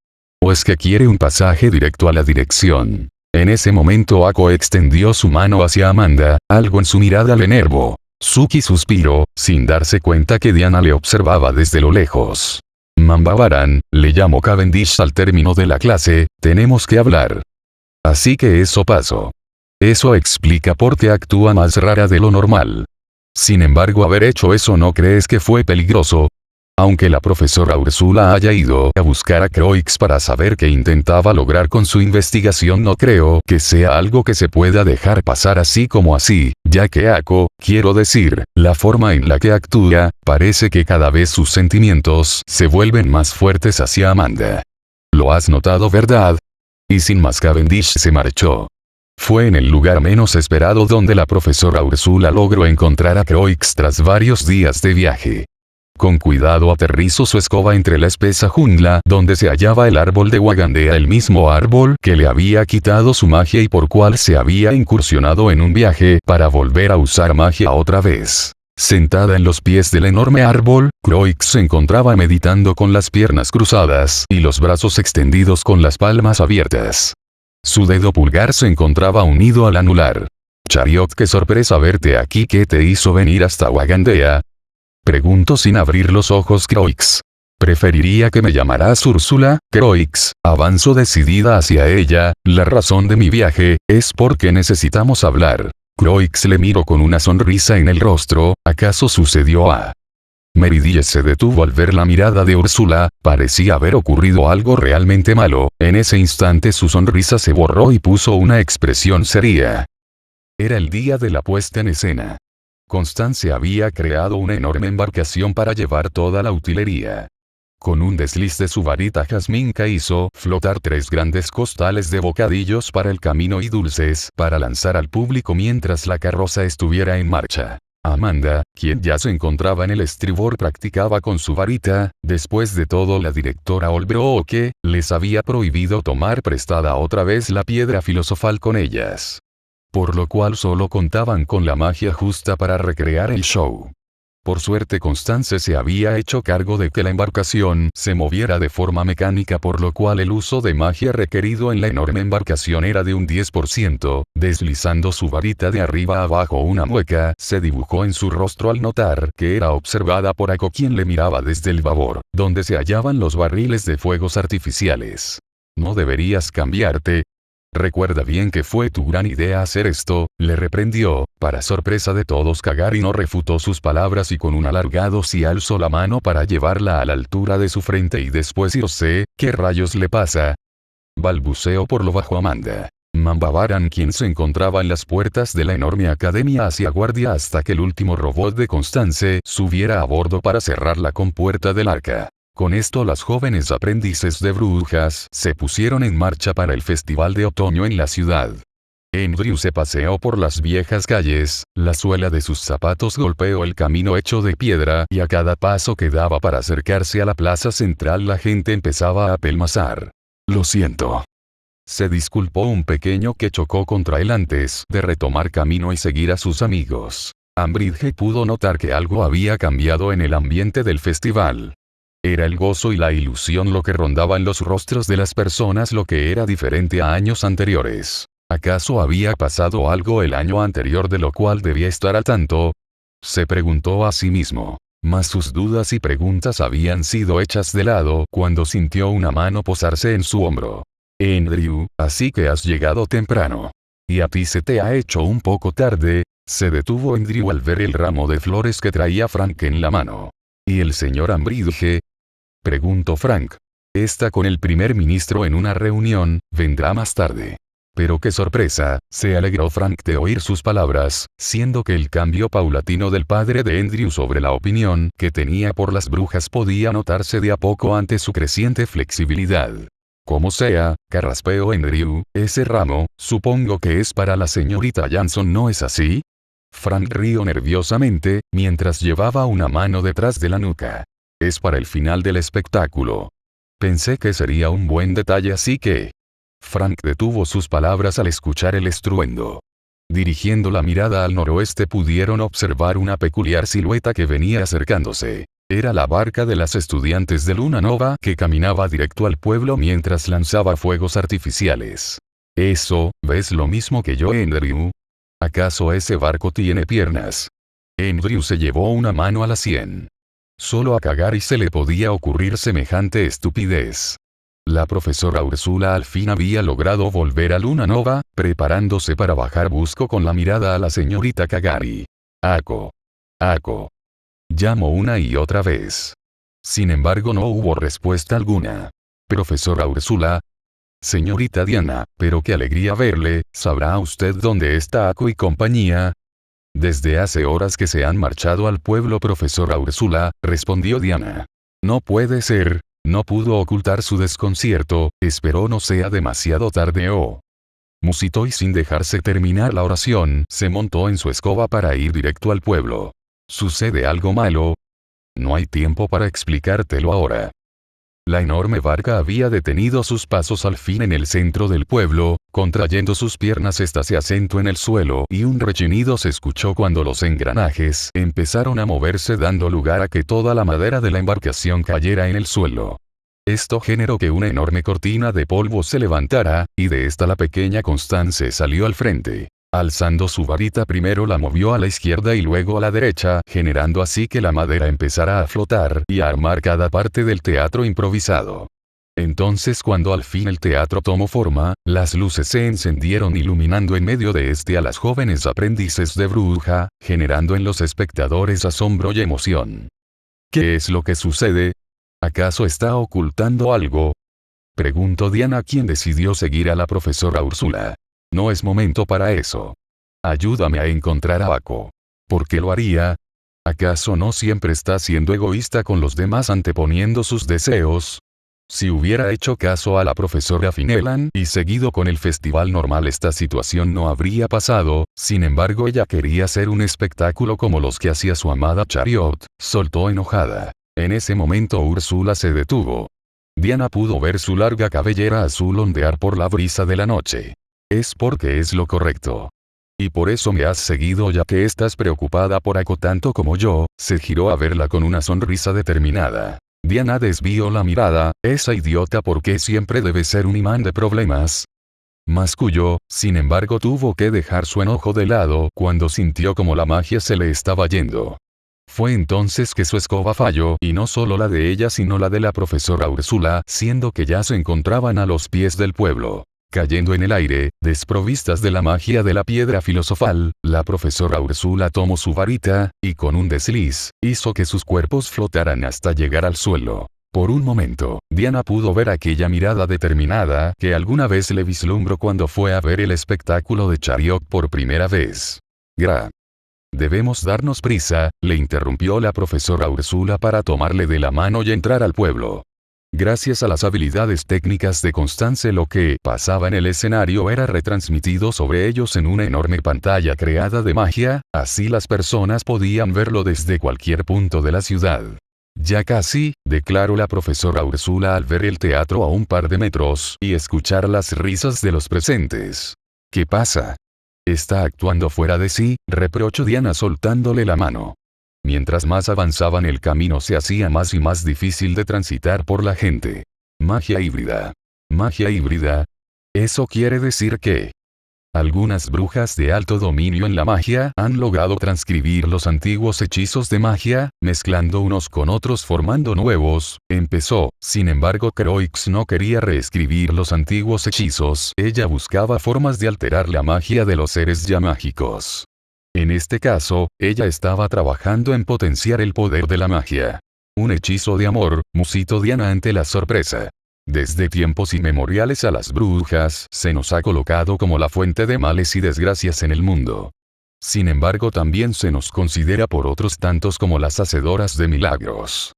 ¿O es que quiere un pasaje directo a la dirección?» En ese momento Ako extendió su mano hacia Amanda, algo en su mirada le enervó. Suki suspiró, sin darse cuenta que Diana le observaba desde lo lejos. «Mambabaran», le llamó Cavendish al término de la clase, «tenemos que hablar». Así que eso pasó. Eso explica por qué actúa más rara de lo normal. Sin embargo, haber hecho eso, ¿no crees que fue peligroso? Aunque la profesora Úrsula haya ido a buscar a Croix para saber qué intentaba lograr con su investigación, no creo que sea algo que se pueda dejar pasar así como así, ya que Ako, quiero decir, la forma en la que actúa, parece que cada vez sus sentimientos se vuelven más fuertes hacia Amanda. ¿Lo has notado, verdad? Y sin más Cavendish se marchó. Fue en el lugar menos esperado donde la profesora Úrsula logró encontrar a Croix tras varios días de viaje. Con cuidado aterrizó su escoba entre la espesa jungla donde se hallaba el árbol de Wagandea, el mismo árbol que le había quitado su magia y por cual se había incursionado en un viaje para volver a usar magia otra vez. Sentada en los pies del enorme árbol, Croix se encontraba meditando con las piernas cruzadas y los brazos extendidos con las palmas abiertas. Su dedo pulgar se encontraba unido al anular. «Chariot, qué sorpresa verte aquí, ¿qué te hizo venir hasta Wagandea?», preguntó sin abrir los ojos Croix. «Preferiría que me llamaras Úrsula, Croix», avanzó decidida hacia ella. «La razón de mi viaje es porque necesitamos hablar». Croix le miró con una sonrisa en el rostro. ¿Acaso sucedió a...? Meridie se detuvo al ver la mirada de Úrsula, parecía haber ocurrido algo realmente malo. En ese instante su sonrisa se borró y puso una expresión seria. Era el día de la puesta en escena. Constance había creado una enorme embarcación para llevar toda la utilería. Con un desliz de su varita Jasminka hizo flotar 3 grandes costales de bocadillos para el camino y dulces para lanzar al público mientras la carroza estuviera en marcha. Amanda, quien ya se encontraba en el estribor, practicaba con su varita. Después de todo, la directora Olbrooke les había prohibido tomar prestada otra vez la piedra filosofal con ellas. Por lo cual solo contaban con la magia justa para recrear el show. Por suerte Constance se había hecho cargo de que la embarcación se moviera de forma mecánica, por lo cual el uso de magia requerido en la enorme embarcación era de un 10%, deslizando su varita de arriba a abajo. Una mueca se dibujó en su rostro al notar que era observada por Ako, quien le miraba desde el babor, donde se hallaban los barriles de fuegos artificiales. «No deberías cambiarte. Recuerda bien que fue tu gran idea hacer esto», le reprendió. Para sorpresa de todos, Kagari no refutó sus palabras y con un alargado sí alzó la mano para llevarla a la altura de su frente y después «Yo sé, ¿qué rayos le pasa?», balbuceó por lo bajo Amanda. Mambabaran, quien se encontraba en las puertas de la enorme academia, hacía guardia hasta que el último robot de Constance subiera a bordo para cerrar la compuerta del arca. Con esto las jóvenes aprendices de brujas se pusieron en marcha para el festival de otoño en la ciudad. Andrew se paseó por las viejas calles, la suela de sus zapatos golpeó el camino hecho de piedra y a cada paso que daba para acercarse a la plaza central la gente empezaba a apelmazar. «Lo siento», se disculpó un pequeño que chocó contra él antes de retomar camino y seguir a sus amigos. Ambridge pudo notar que algo había cambiado en el ambiente del festival. Era el gozo y la ilusión lo que rondaba en los rostros de las personas, lo que era diferente a años anteriores. ¿Acaso había pasado algo el año anterior de lo cual debía estar al tanto? Se preguntó a sí mismo. Mas sus dudas y preguntas habían sido hechas de lado cuando sintió una mano posarse en su hombro. «Andrew, así que has llegado temprano. ¿Y a ti se te ha hecho un poco tarde?», se detuvo Andrew al ver el ramo de flores que traía Frank en la mano. «¿Y el señor Ambridge?», preguntó Frank. «Está con el primer ministro en una reunión, vendrá más tarde». Pero qué sorpresa, se alegró Frank de oír sus palabras, siendo que el cambio paulatino del padre de Andrew sobre la opinión que tenía por las brujas podía notarse de a poco ante su creciente flexibilidad. «Como sea», carraspeó Andrew, «ese ramo, supongo que es para la señorita Johnson, ¿no es así?». Frank rió nerviosamente, mientras llevaba una mano detrás de la nuca. «Es para el final del espectáculo. Pensé que sería un buen detalle, así que...». Frank detuvo sus palabras al escuchar el estruendo. Dirigiendo la mirada al noroeste pudieron observar una peculiar silueta que venía acercándose. Era la barca de las estudiantes de Luna Nova que caminaba directo al pueblo mientras lanzaba fuegos artificiales. «Eso, ¿ves lo mismo que yo, Andrew? ¿Acaso ese barco tiene piernas?». Andrew se llevó una mano a la sien. Solo a Kagari se le podía ocurrir semejante estupidez. La profesora Úrsula al fin había logrado volver a Luna Nova, preparándose para bajar buscó con la mirada a la señorita Kagari. «Ako. Ako», llamó una y otra vez. Sin embargo no hubo respuesta alguna. «Profesora Úrsula». «Señorita Diana, pero qué alegría verle, ¿sabrá usted dónde está Ako y compañía?». «Desde hace horas que se han marchado al pueblo, profesora Úrsula», respondió Diana. «No puede ser». No pudo ocultar su desconcierto, esperó no sea demasiado tarde o... Musitó y sin dejarse terminar la oración, se montó en su escoba para ir directo al pueblo. ¿Sucede algo malo? No hay tiempo para explicártelo ahora. La enorme barca había detenido sus pasos al fin en el centro del pueblo, contrayendo sus piernas ésta se asentó en el suelo y un rechinido se escuchó cuando los engranajes empezaron a moverse dando lugar a que toda la madera de la embarcación cayera en el suelo. Esto generó que una enorme cortina de polvo se levantara, y de esta la pequeña Constance salió al frente. Alzando su varita primero la movió a la izquierda y luego a la derecha, generando así que la madera empezara a flotar y a armar cada parte del teatro improvisado. Entonces cuando al fin el teatro tomó forma, las luces se encendieron iluminando en medio de este a las jóvenes aprendices de bruja, generando en los espectadores asombro y emoción. ¿Qué es lo que sucede? ¿Acaso está ocultando algo?, preguntó Diana, quien decidió seguir a la profesora Úrsula. No es momento para eso. Ayúdame a encontrar a Ako. ¿Por qué lo haría? ¿Acaso no siempre está siendo egoísta con los demás anteponiendo sus deseos? Si hubiera hecho caso a la profesora Finelan y seguido con el festival normal, esta situación no habría pasado. Sin embargo, ella quería hacer un espectáculo como los que hacía su amada Chariot, soltó enojada. En ese momento Úrsula se detuvo. Diana pudo ver su larga cabellera azul ondear por la brisa de la noche. Es porque es lo correcto. Y por eso me has seguido, ya que estás preocupada por Ako tanto como yo. Se giró a verla con una sonrisa determinada. Diana desvió la mirada. Esa idiota, ¿por qué siempre debe ser un imán de problemas? Masculló, sin embargo tuvo que dejar su enojo de lado cuando sintió como la magia se le estaba yendo. Fue entonces que su escoba falló, y no solo la de ella sino la de la profesora Úrsula, siendo que ya se encontraban a los pies del pueblo. Cayendo en el aire, desprovistas de la magia de la piedra filosofal, la profesora Úrsula tomó su varita, y con un desliz, hizo que sus cuerpos flotaran hasta llegar al suelo. Por un momento, Diana pudo ver aquella mirada determinada que alguna vez le vislumbró cuando fue a ver el espectáculo de Chariot por primera vez. Debemos darnos prisa, le interrumpió la profesora Úrsula para tomarle de la mano y entrar al pueblo. Gracias a las habilidades técnicas de Constance, lo que pasaba en el escenario era retransmitido sobre ellos en una enorme pantalla creada de magia, así las personas podían verlo desde cualquier punto de la ciudad. Ya casi, declaró la profesora Úrsula al ver el teatro a un par de metros y escuchar las risas de los presentes. ¿Qué pasa? Está actuando fuera de sí, reprochó Diana soltándole la mano. Mientras más avanzaban el camino se hacía más y más difícil de transitar por la gente. Magia híbrida. Magia híbrida. Eso quiere decir que algunas brujas de alto dominio en la magia han logrado transcribir los antiguos hechizos de magia, mezclando unos con otros formando nuevos, empezó. Sin embargo, Croix no quería reescribir los antiguos hechizos, ella buscaba formas de alterar la magia de los seres ya mágicos. En este caso, ella estaba trabajando en potenciar el poder de la magia. Un hechizo de amor, musitó Diana ante la sorpresa. Desde tiempos inmemoriales a las brujas se nos ha colocado como la fuente de males y desgracias en el mundo. Sin embargo, también se nos considera por otros tantos como las hacedoras de milagros.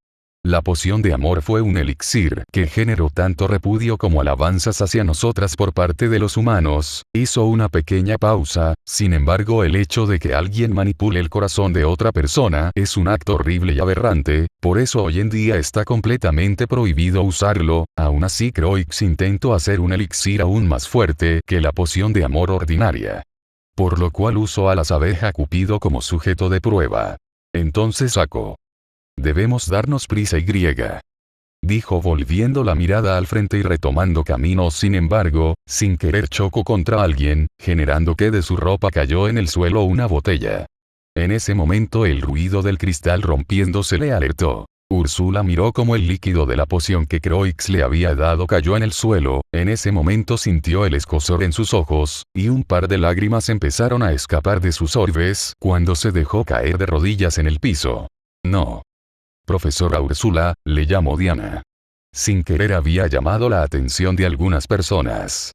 La poción de amor fue un elixir que generó tanto repudio como alabanzas hacia nosotras por parte de los humanos. Hizo una pequeña pausa, sin embargo el hecho de que alguien manipule el corazón de otra persona es un acto horrible y aberrante, por eso hoy en día está completamente prohibido usarlo. Aún así Croix intentó hacer un elixir aún más fuerte que la poción de amor ordinaria. Por lo cual usó a las abejas Cupido como sujeto de prueba. Entonces sacó. Debemos darnos prisa dijo volviendo la mirada al frente y retomando camino. Sin embargo, sin querer chocó contra alguien, generando que de su ropa cayó en el suelo una botella. En ese momento el ruido del cristal rompiéndose le alertó. Úrsula miró como el líquido de la poción que Croix le había dado cayó en el suelo, en ese momento sintió el escozor en sus ojos, y un par de lágrimas empezaron a escapar de sus orbes, cuando se dejó caer de rodillas en el piso. No. Profesora Úrsula, le llamó Diana. Sin querer había llamado la atención de algunas personas.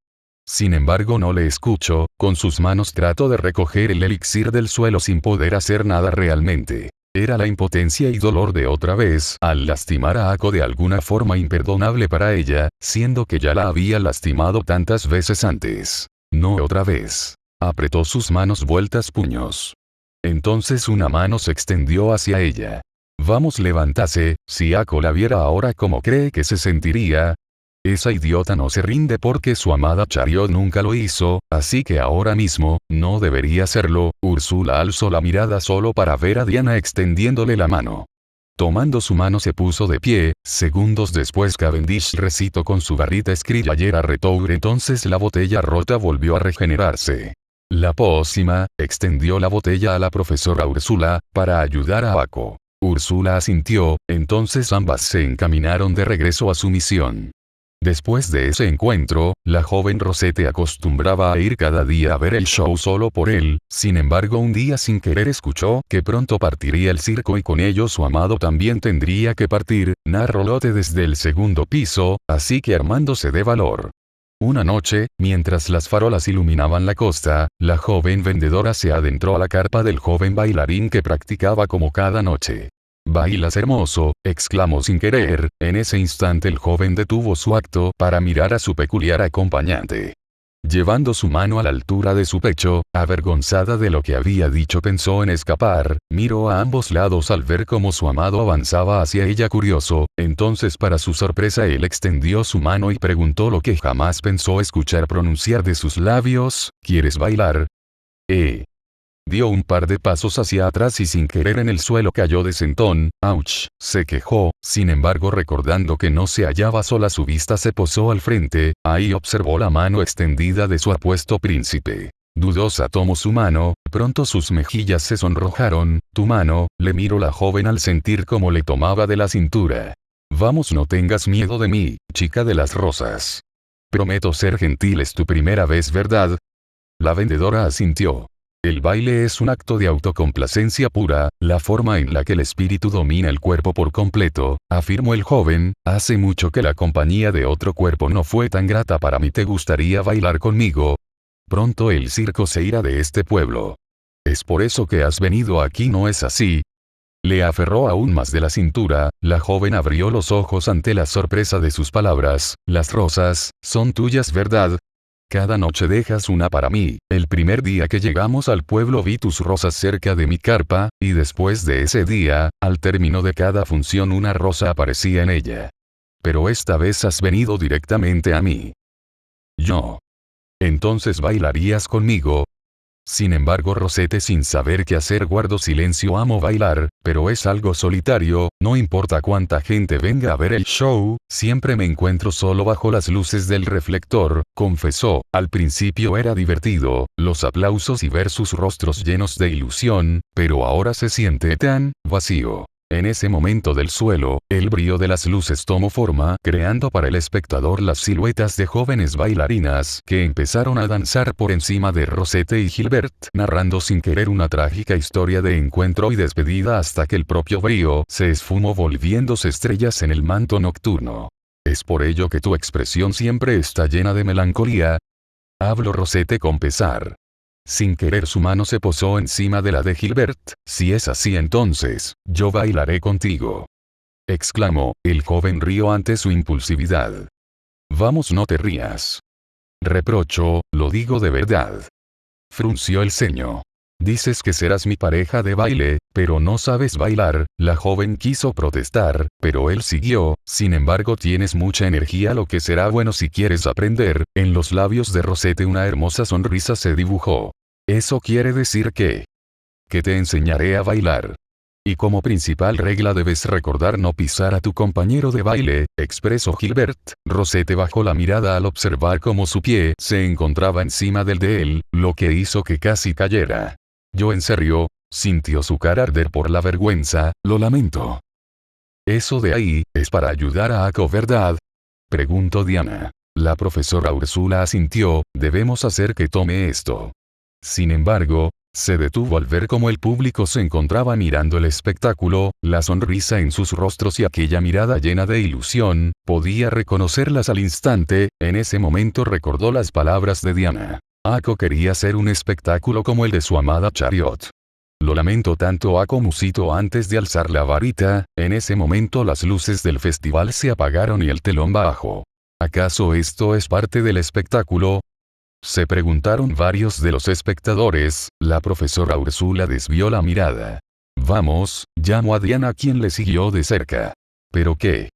Sin embargo no le escuchó, con sus manos trató de recoger el elixir del suelo sin poder hacer nada realmente. Era la impotencia y dolor de otra vez, al lastimar a Ako de alguna forma imperdonable para ella, siendo que ya la había lastimado tantas veces antes. No otra vez. Apretó sus manos vueltas puños. Entonces una mano se extendió hacia ella. Vamos, levántase, si Ako la viera ahora, ¿cómo cree que se sentiría? Esa idiota no se rinde porque su amada Chariot nunca lo hizo, así que ahora mismo, no debería hacerlo. Úrsula alzó la mirada solo para ver a Diana extendiéndole la mano. Tomando su mano se puso de pie, segundos después Cavendish recitó con su varita escriballera Retour, entonces la botella rota volvió a regenerarse. La pócima, extendió la botella a la profesora Úrsula, para ayudar a Ako. Úrsula asintió, entonces ambas se encaminaron de regreso a su misión. Después de ese encuentro, la joven Rosette acostumbraba a ir cada día a ver el show solo por él. Sin embargo, un día sin querer escuchó que pronto partiría el circo y con ello su amado también tendría que partir. Narró Lotte desde el segundo piso, así que armándose de valor. Una noche, mientras las farolas iluminaban la costa, la joven vendedora se adentró a la carpa del joven bailarín que practicaba como cada noche. «Bailas hermoso», exclamó sin querer. En ese instante el joven detuvo su acto para mirar a su peculiar acompañante. Llevando su mano a la altura de su pecho, avergonzada de lo que había dicho pensó en escapar, miró a ambos lados al ver cómo su amado avanzaba hacia ella curioso, entonces para su sorpresa él extendió su mano y preguntó lo que jamás pensó escuchar pronunciar de sus labios: «¿Quieres bailar?» Dio un par de pasos hacia atrás y sin querer en el suelo cayó de sentón. «¡Auch!», se quejó. Sin embargo, recordando que no se hallaba sola, su vista se posó al frente. Ahí observó la mano extendida de su apuesto príncipe. Dudosa tomó su mano, pronto sus mejillas se sonrojaron. «Tu mano», le miró la joven al sentir cómo le tomaba de la cintura. «Vamos, no tengas miedo de mí, chica de las rosas. Prometo ser gentil, es tu primera vez, ¿verdad?» La vendedora asintió. El baile es un acto de autocomplacencia pura, la forma en la que el espíritu domina el cuerpo por completo, afirmó el joven. Hace mucho que la compañía de otro cuerpo no fue tan grata para mí. ¿Te gustaría bailar conmigo? Pronto el circo se irá de este pueblo. Es por eso que has venido aquí, ¿no es así? Le aferró aún más de la cintura. La joven abrió los ojos ante la sorpresa de sus palabras. Las rosas, son tuyas, ¿verdad? Cada noche dejas una para mí. El primer día que llegamos al pueblo vi tus rosas cerca de mi carpa, y después de ese día, al término de cada función una rosa aparecía en ella. Pero esta vez has venido directamente a mí. Yo. Entonces bailarías conmigo. Sin embargo, Rosette, sin saber qué hacer, guardó silencio. Amo bailar, pero es algo solitario, no importa cuánta gente venga a ver el show, siempre me encuentro solo bajo las luces del reflector, confesó. Al principio era divertido, los aplausos y ver sus rostros llenos de ilusión, pero ahora se siente tan vacío. En ese momento del suelo, el brillo de las luces tomó forma, creando para el espectador las siluetas de jóvenes bailarinas que empezaron a danzar por encima de Rosette y Gilbert, narrando sin querer una trágica historia de encuentro y despedida hasta que el propio brillo se esfumó volviéndose estrellas en el manto nocturno. Es por ello que tu expresión siempre está llena de melancolía. Habló Rosette con pesar. Sin querer su mano se posó encima de la de Gilbert. Si es así, entonces, yo bailaré contigo. Exclamó. El joven rió ante su impulsividad. Vamos, no te rías. Reprochó, lo digo de verdad. Frunció el ceño. Dices que serás mi pareja de baile, pero no sabes bailar. La joven quiso protestar, pero él siguió. Sin embargo, tienes mucha energía, lo que será bueno si quieres aprender. En los labios de Rosette una hermosa sonrisa se dibujó. Eso quiere decir que te enseñaré a bailar. Y como principal regla debes recordar no pisar a tu compañero de baile, expresó Gilbert. Rosette bajó la mirada al observar cómo su pie se encontraba encima del de él, lo que hizo que casi cayera. Yo, en serio, sintió su cara arder por la vergüenza. Lo lamento. Eso de ahí, es para ayudar a Ako, ¿verdad? Preguntó Diana. La profesora Úrsula asintió. Debemos hacer que tome esto. Sin embargo, se detuvo al ver cómo el público se encontraba mirando el espectáculo, la sonrisa en sus rostros y aquella mirada llena de ilusión, podía reconocerlas al instante. En ese momento recordó las palabras de Diana. Ako quería hacer un espectáculo como el de su amada Chariot. Lo lamento tanto, Ako musitó antes de alzar la varita. En ese momento las luces del festival se apagaron y el telón bajó. ¿Acaso esto es parte del espectáculo? Se preguntaron varios de los espectadores. La profesora Úrsula desvió la mirada. Vamos, llamó a Diana, quien le siguió de cerca. ¿Pero qué?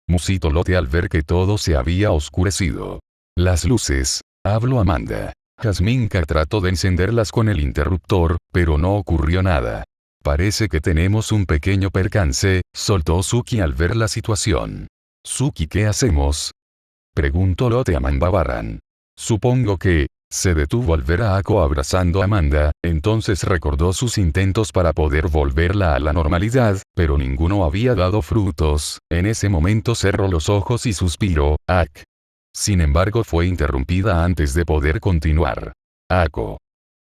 Musitó Lotte al ver que todo se había oscurecido. Las luces, habló Amanda. Jasminka trató de encenderlas con el interruptor, pero no ocurrió nada. Parece que tenemos un pequeño percance, soltó Suki al ver la situación. Suki, ¿qué hacemos? Preguntó Lotte a Manbabaran. Supongo que, se detuvo al ver a Ako abrazando a Amanda, entonces recordó sus intentos para poder volverla a la normalidad, pero ninguno había dado frutos. En ese momento cerró los ojos y suspiró. Ak. Sin embargo, fue interrumpida antes de poder continuar. Ako.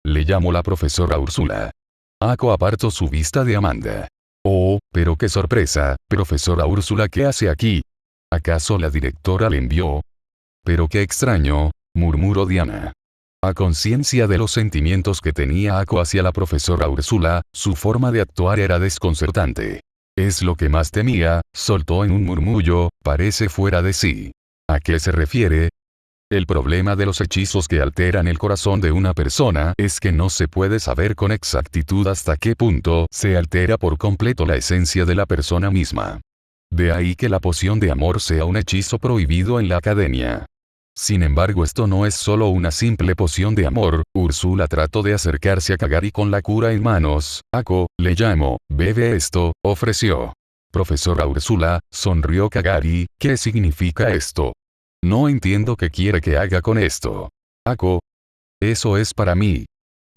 Le llamó la profesora Úrsula. Ako apartó su vista de Amanda. Oh, pero qué sorpresa, profesora Úrsula, ¿qué hace aquí? ¿Acaso la directora le envió? Pero qué extraño, murmuró Diana. A conciencia de los sentimientos que tenía Ako hacia la profesora Úrsula, su forma de actuar era desconcertante. Es lo que más temía, soltó en un murmullo, parece fuera de sí. ¿A qué se refiere? El problema de los hechizos que alteran el corazón de una persona es que no se puede saber con exactitud hasta qué punto se altera por completo la esencia de la persona misma. De ahí que la poción de amor sea un hechizo prohibido en la academia. Sin embargo, esto no es solo una simple poción de amor. Úrsula trató de acercarse a Kagari con la cura en manos. Ako, le llamó, bebe esto, ofreció. Profesora Úrsula, sonrió Kagari, ¿qué significa esto? No entiendo qué quiere que haga con esto. Ako. Eso es para mí.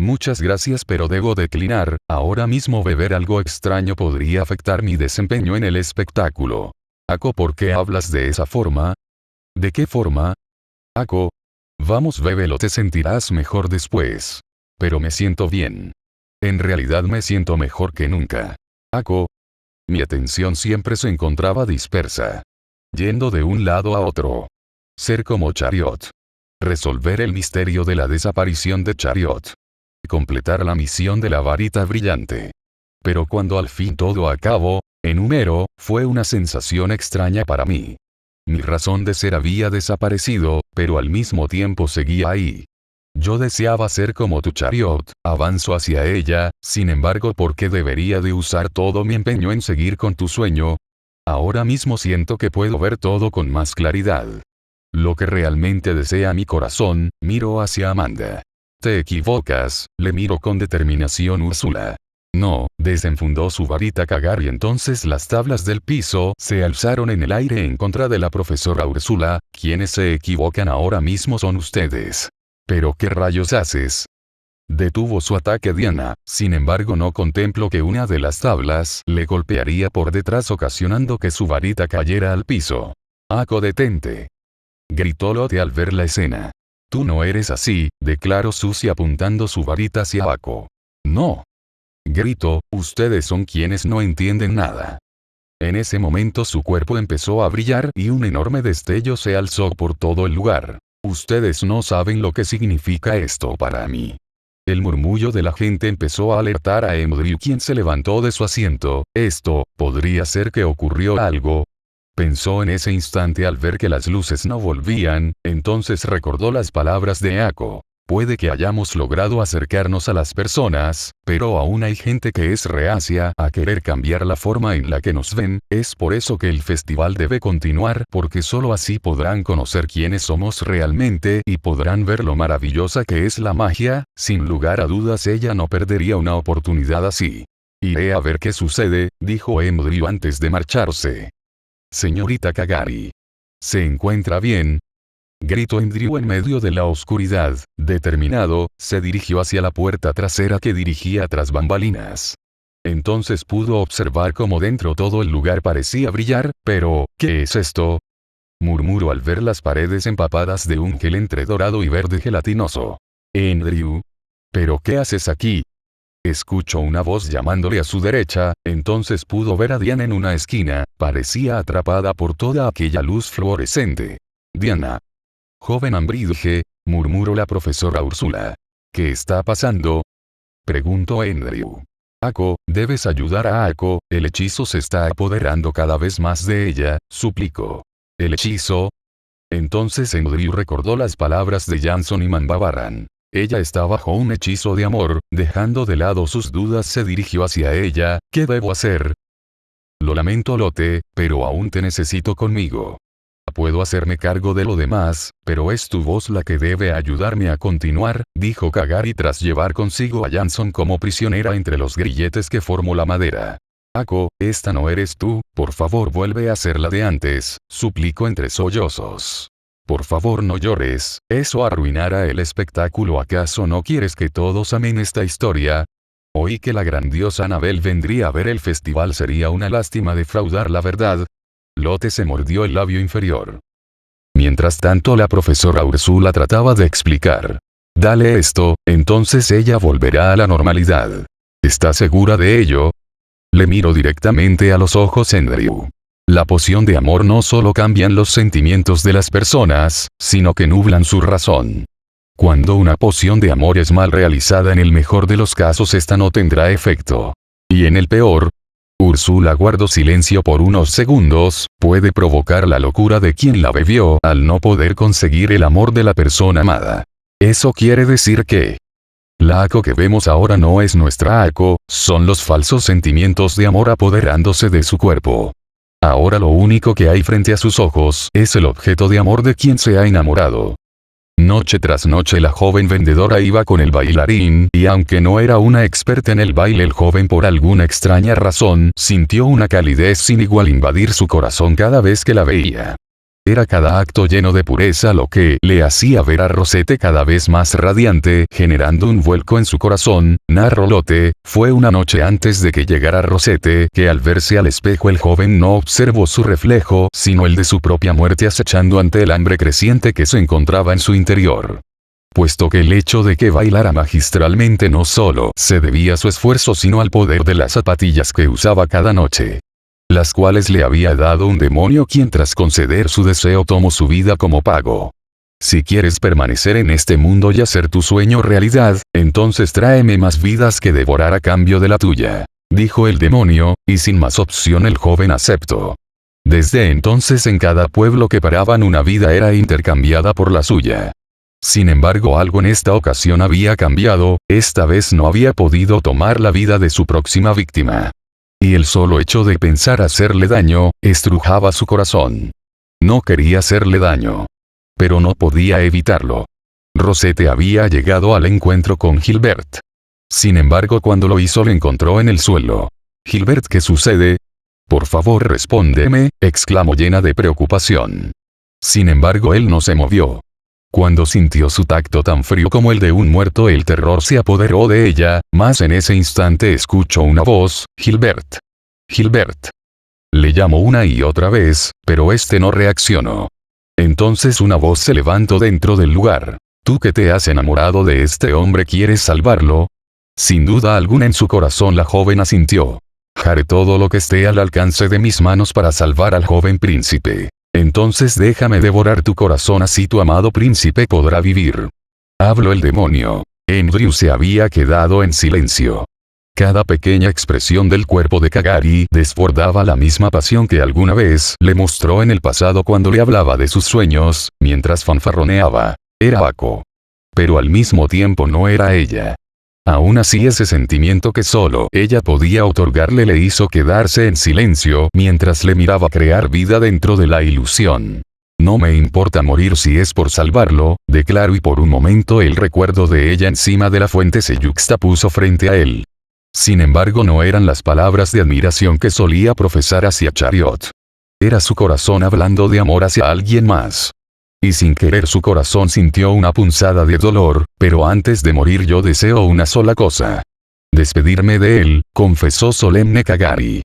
Muchas gracias, pero debo declinar. Ahora mismo beber algo extraño podría afectar mi desempeño en el espectáculo. Ako, ¿por qué hablas de esa forma? ¿De qué forma? Ako. Vamos, bébelo, te sentirás mejor después. pero me siento bien. En realidad me siento mejor que nunca. Ako. Mi atención siempre se encontraba dispersa. Yendo de un lado a otro. Ser como Chariot. Resolver el misterio de la desaparición de Chariot. Completar la misión de la varita brillante. Pero cuando al fin todo acabó, enumero, fue una sensación extraña para mí. Mi razón de ser había desaparecido, pero al mismo tiempo seguía ahí. Yo deseaba ser como tu Chariot, avanzo hacia ella, sin embargo, ¿por qué debería de usar todo mi empeño en seguir con tu sueño? Ahora mismo siento que puedo ver todo con más claridad. Lo que realmente desea mi corazón, miro hacia Amanda. Te equivocas, le miro con determinación Úrsula. No, desenfundó su varita Kagari y entonces las tablas del piso se alzaron en el aire en contra de la profesora Úrsula. Quienes se equivocan ahora mismo son ustedes. ¿Pero qué rayos haces? Detuvo su ataque Diana, sin embargo no contemplo que una de las tablas le golpearía por detrás ocasionando que su varita cayera al piso. Ako, detente. Gritó Lotte al ver la escena. Tú no eres así, declaró Susie apuntando su varita hacia Ako. No. Gritó, ustedes son quienes no entienden nada. En ese momento su cuerpo empezó a brillar y un enorme destello se alzó por todo el lugar. Ustedes no saben lo que significa esto para mí. El murmullo de la gente empezó a alertar a Emily, quien se levantó de su asiento. Esto, podría ser que ocurrió algo. Pensó en ese instante al ver que las luces no volvían, entonces recordó las palabras de Ako. Puede que hayamos logrado acercarnos a las personas, pero aún hay gente que es reacia a querer cambiar la forma en la que nos ven. Es por eso que el festival debe continuar, porque solo así podrán conocer quiénes somos realmente y podrán ver lo maravillosa que es la magia. Sin lugar a dudas ella no perdería una oportunidad así. Iré a ver qué sucede, dijo Emily antes de marcharse. Señorita Kagari. ¿Se encuentra bien? Gritó Andrew en medio de la oscuridad. Determinado, se dirigió hacia la puerta trasera que dirigía tras bambalinas. Entonces pudo observar cómo dentro todo el lugar parecía brillar, pero, ¿qué es esto? Murmuró al ver las paredes empapadas de un gel entre dorado y verde gelatinoso. Andrew. ¿Pero qué haces aquí? Escuchó una voz llamándole a su derecha, entonces pudo ver a Diana en una esquina, parecía atrapada por toda aquella luz fluorescente. Diana. Joven Ambridge, murmuró la profesora Úrsula. ¿Qué está pasando? Preguntó Andrew. Ako, debes ayudar a Ako, el hechizo se está apoderando cada vez más de ella, suplicó. ¿El hechizo? Entonces Andrew recordó las palabras de Jansson y Manbavaran. Ella está bajo un hechizo de amor, dejando de lado sus dudas se dirigió hacia ella. ¿Qué debo hacer? Lo lamento Lotte, pero aún te necesito conmigo. Puedo hacerme cargo de lo demás, pero es tu voz la que debe ayudarme a continuar, dijo Kagari tras llevar consigo a Jansson como prisionera entre los grilletes que formó la madera. Ako, esta no eres tú, por favor vuelve a ser la de antes, suplicó entre sollozos. Por favor no llores, eso arruinará el espectáculo. ¿Acaso no quieres que todos amen esta historia? Oí que la grandiosa Annabel vendría a ver el festival, sería una lástima defraudar la verdad. Lotte se mordió el labio inferior. Mientras tanto la profesora Úrsula trataba de explicar. Dale esto, entonces ella volverá a la normalidad. ¿Estás segura de ello? Le miro directamente a los ojos Andrew. La poción de amor no solo cambian los sentimientos de las personas, sino que nublan su razón. Cuando una poción de amor es mal realizada, en el mejor de los casos esta no tendrá efecto. Y en el peor, Úrsula guardó silencio por unos segundos, puede provocar la locura de quien la bebió al no poder conseguir el amor de la persona amada. Eso quiere decir que la Ako que vemos ahora no es nuestra Ako, son los falsos sentimientos de amor apoderándose de su cuerpo. Ahora lo único que hay frente a sus ojos es el objeto de amor de quien se ha enamorado. Noche tras noche la joven vendedora iba con el bailarín, y aunque no era una experta en el baile, el joven por alguna extraña razón sintió una calidez sin igual invadir su corazón cada vez que la veía. Era cada acto lleno de pureza lo que le hacía ver a Rosette cada vez más radiante, generando un vuelco en su corazón. Narró Lotte, fue una noche antes de que llegara Rosette, que al verse al espejo el joven no observó su reflejo, sino el de su propia muerte acechando ante el hambre creciente que se encontraba en su interior. puesto que el hecho de que bailara magistralmente no solo se debía a su esfuerzo sino al poder de las zapatillas que usaba cada noche, las cuales le había dado un demonio quien tras conceder su deseo tomó su vida como pago. Si quieres permanecer en este mundo y hacer tu sueño realidad, entonces tráeme más vidas que devorar a cambio de la tuya, dijo el demonio, y sin más opción el joven aceptó. Desde entonces en cada pueblo que paraban una vida era intercambiada por la suya. Sin embargo, algo en esta ocasión había cambiado, esta vez no había podido tomar la vida de su próxima víctima. Y el solo hecho de pensar hacerle daño, estrujaba su corazón. No quería hacerle daño, pero no podía evitarlo. Rosette había llegado al encuentro con Gilbert. Sin embargo, cuando lo hizo lo encontró en el suelo. «Gilbert, ¿qué sucede? Por favor respóndeme», exclamó llena de preocupación. Sin embargo, él no se movió. Cuando sintió su tacto tan frío como el de un muerto, el terror se apoderó de ella, mas en ese instante escuchó una voz: «Gilbert. Gilbert». Le llamó una y otra vez, pero este no reaccionó. Entonces una voz se levantó dentro del lugar: «Tú que te has enamorado de este hombre, ¿quieres salvarlo?». Sin duda alguna en su corazón la joven asintió. «Haré todo lo que esté al alcance de mis manos para salvar al joven príncipe. Entonces déjame devorar tu corazón, así tu amado príncipe podrá vivir». Habló el demonio. Andrew se había quedado en silencio. Cada pequeña expresión del cuerpo de Kagari desbordaba la misma pasión que alguna vez le mostró en el pasado cuando le hablaba de sus sueños, mientras fanfarroneaba. Era Ako. Pero al mismo tiempo no era ella. Aún así, ese sentimiento que solo ella podía otorgarle le hizo quedarse en silencio mientras le miraba crear vida dentro de la ilusión. «No me importa morir si es por salvarlo», declaró, y por un momento el recuerdo de ella encima de la fuente se yuxtapuso frente a él. Sin embargo, no eran las palabras de admiración que solía profesar hacia Chariot. Era su corazón hablando de amor hacia alguien más. Y sin querer su corazón sintió una punzada de dolor, «pero antes de morir yo deseo una sola cosa. Despedirme de él», confesó solemne Kagari.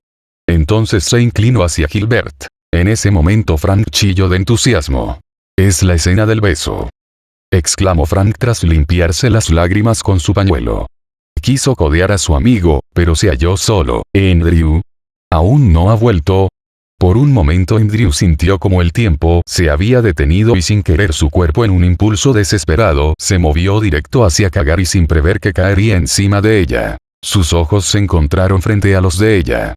Entonces se inclinó hacia Gilbert. En ese momento Frank chilló de entusiasmo. «Es la escena del beso», exclamó Frank tras limpiarse las lágrimas con su pañuelo. Quiso codear a su amigo, pero se halló solo. «Andrew. ¿Aún no ha vuelto?». Por un momento Andrew sintió como el tiempo se había detenido y sin querer su cuerpo en un impulso desesperado se movió directo hacia Kagari sin prever que caería encima de ella. Sus ojos se encontraron frente a los de ella.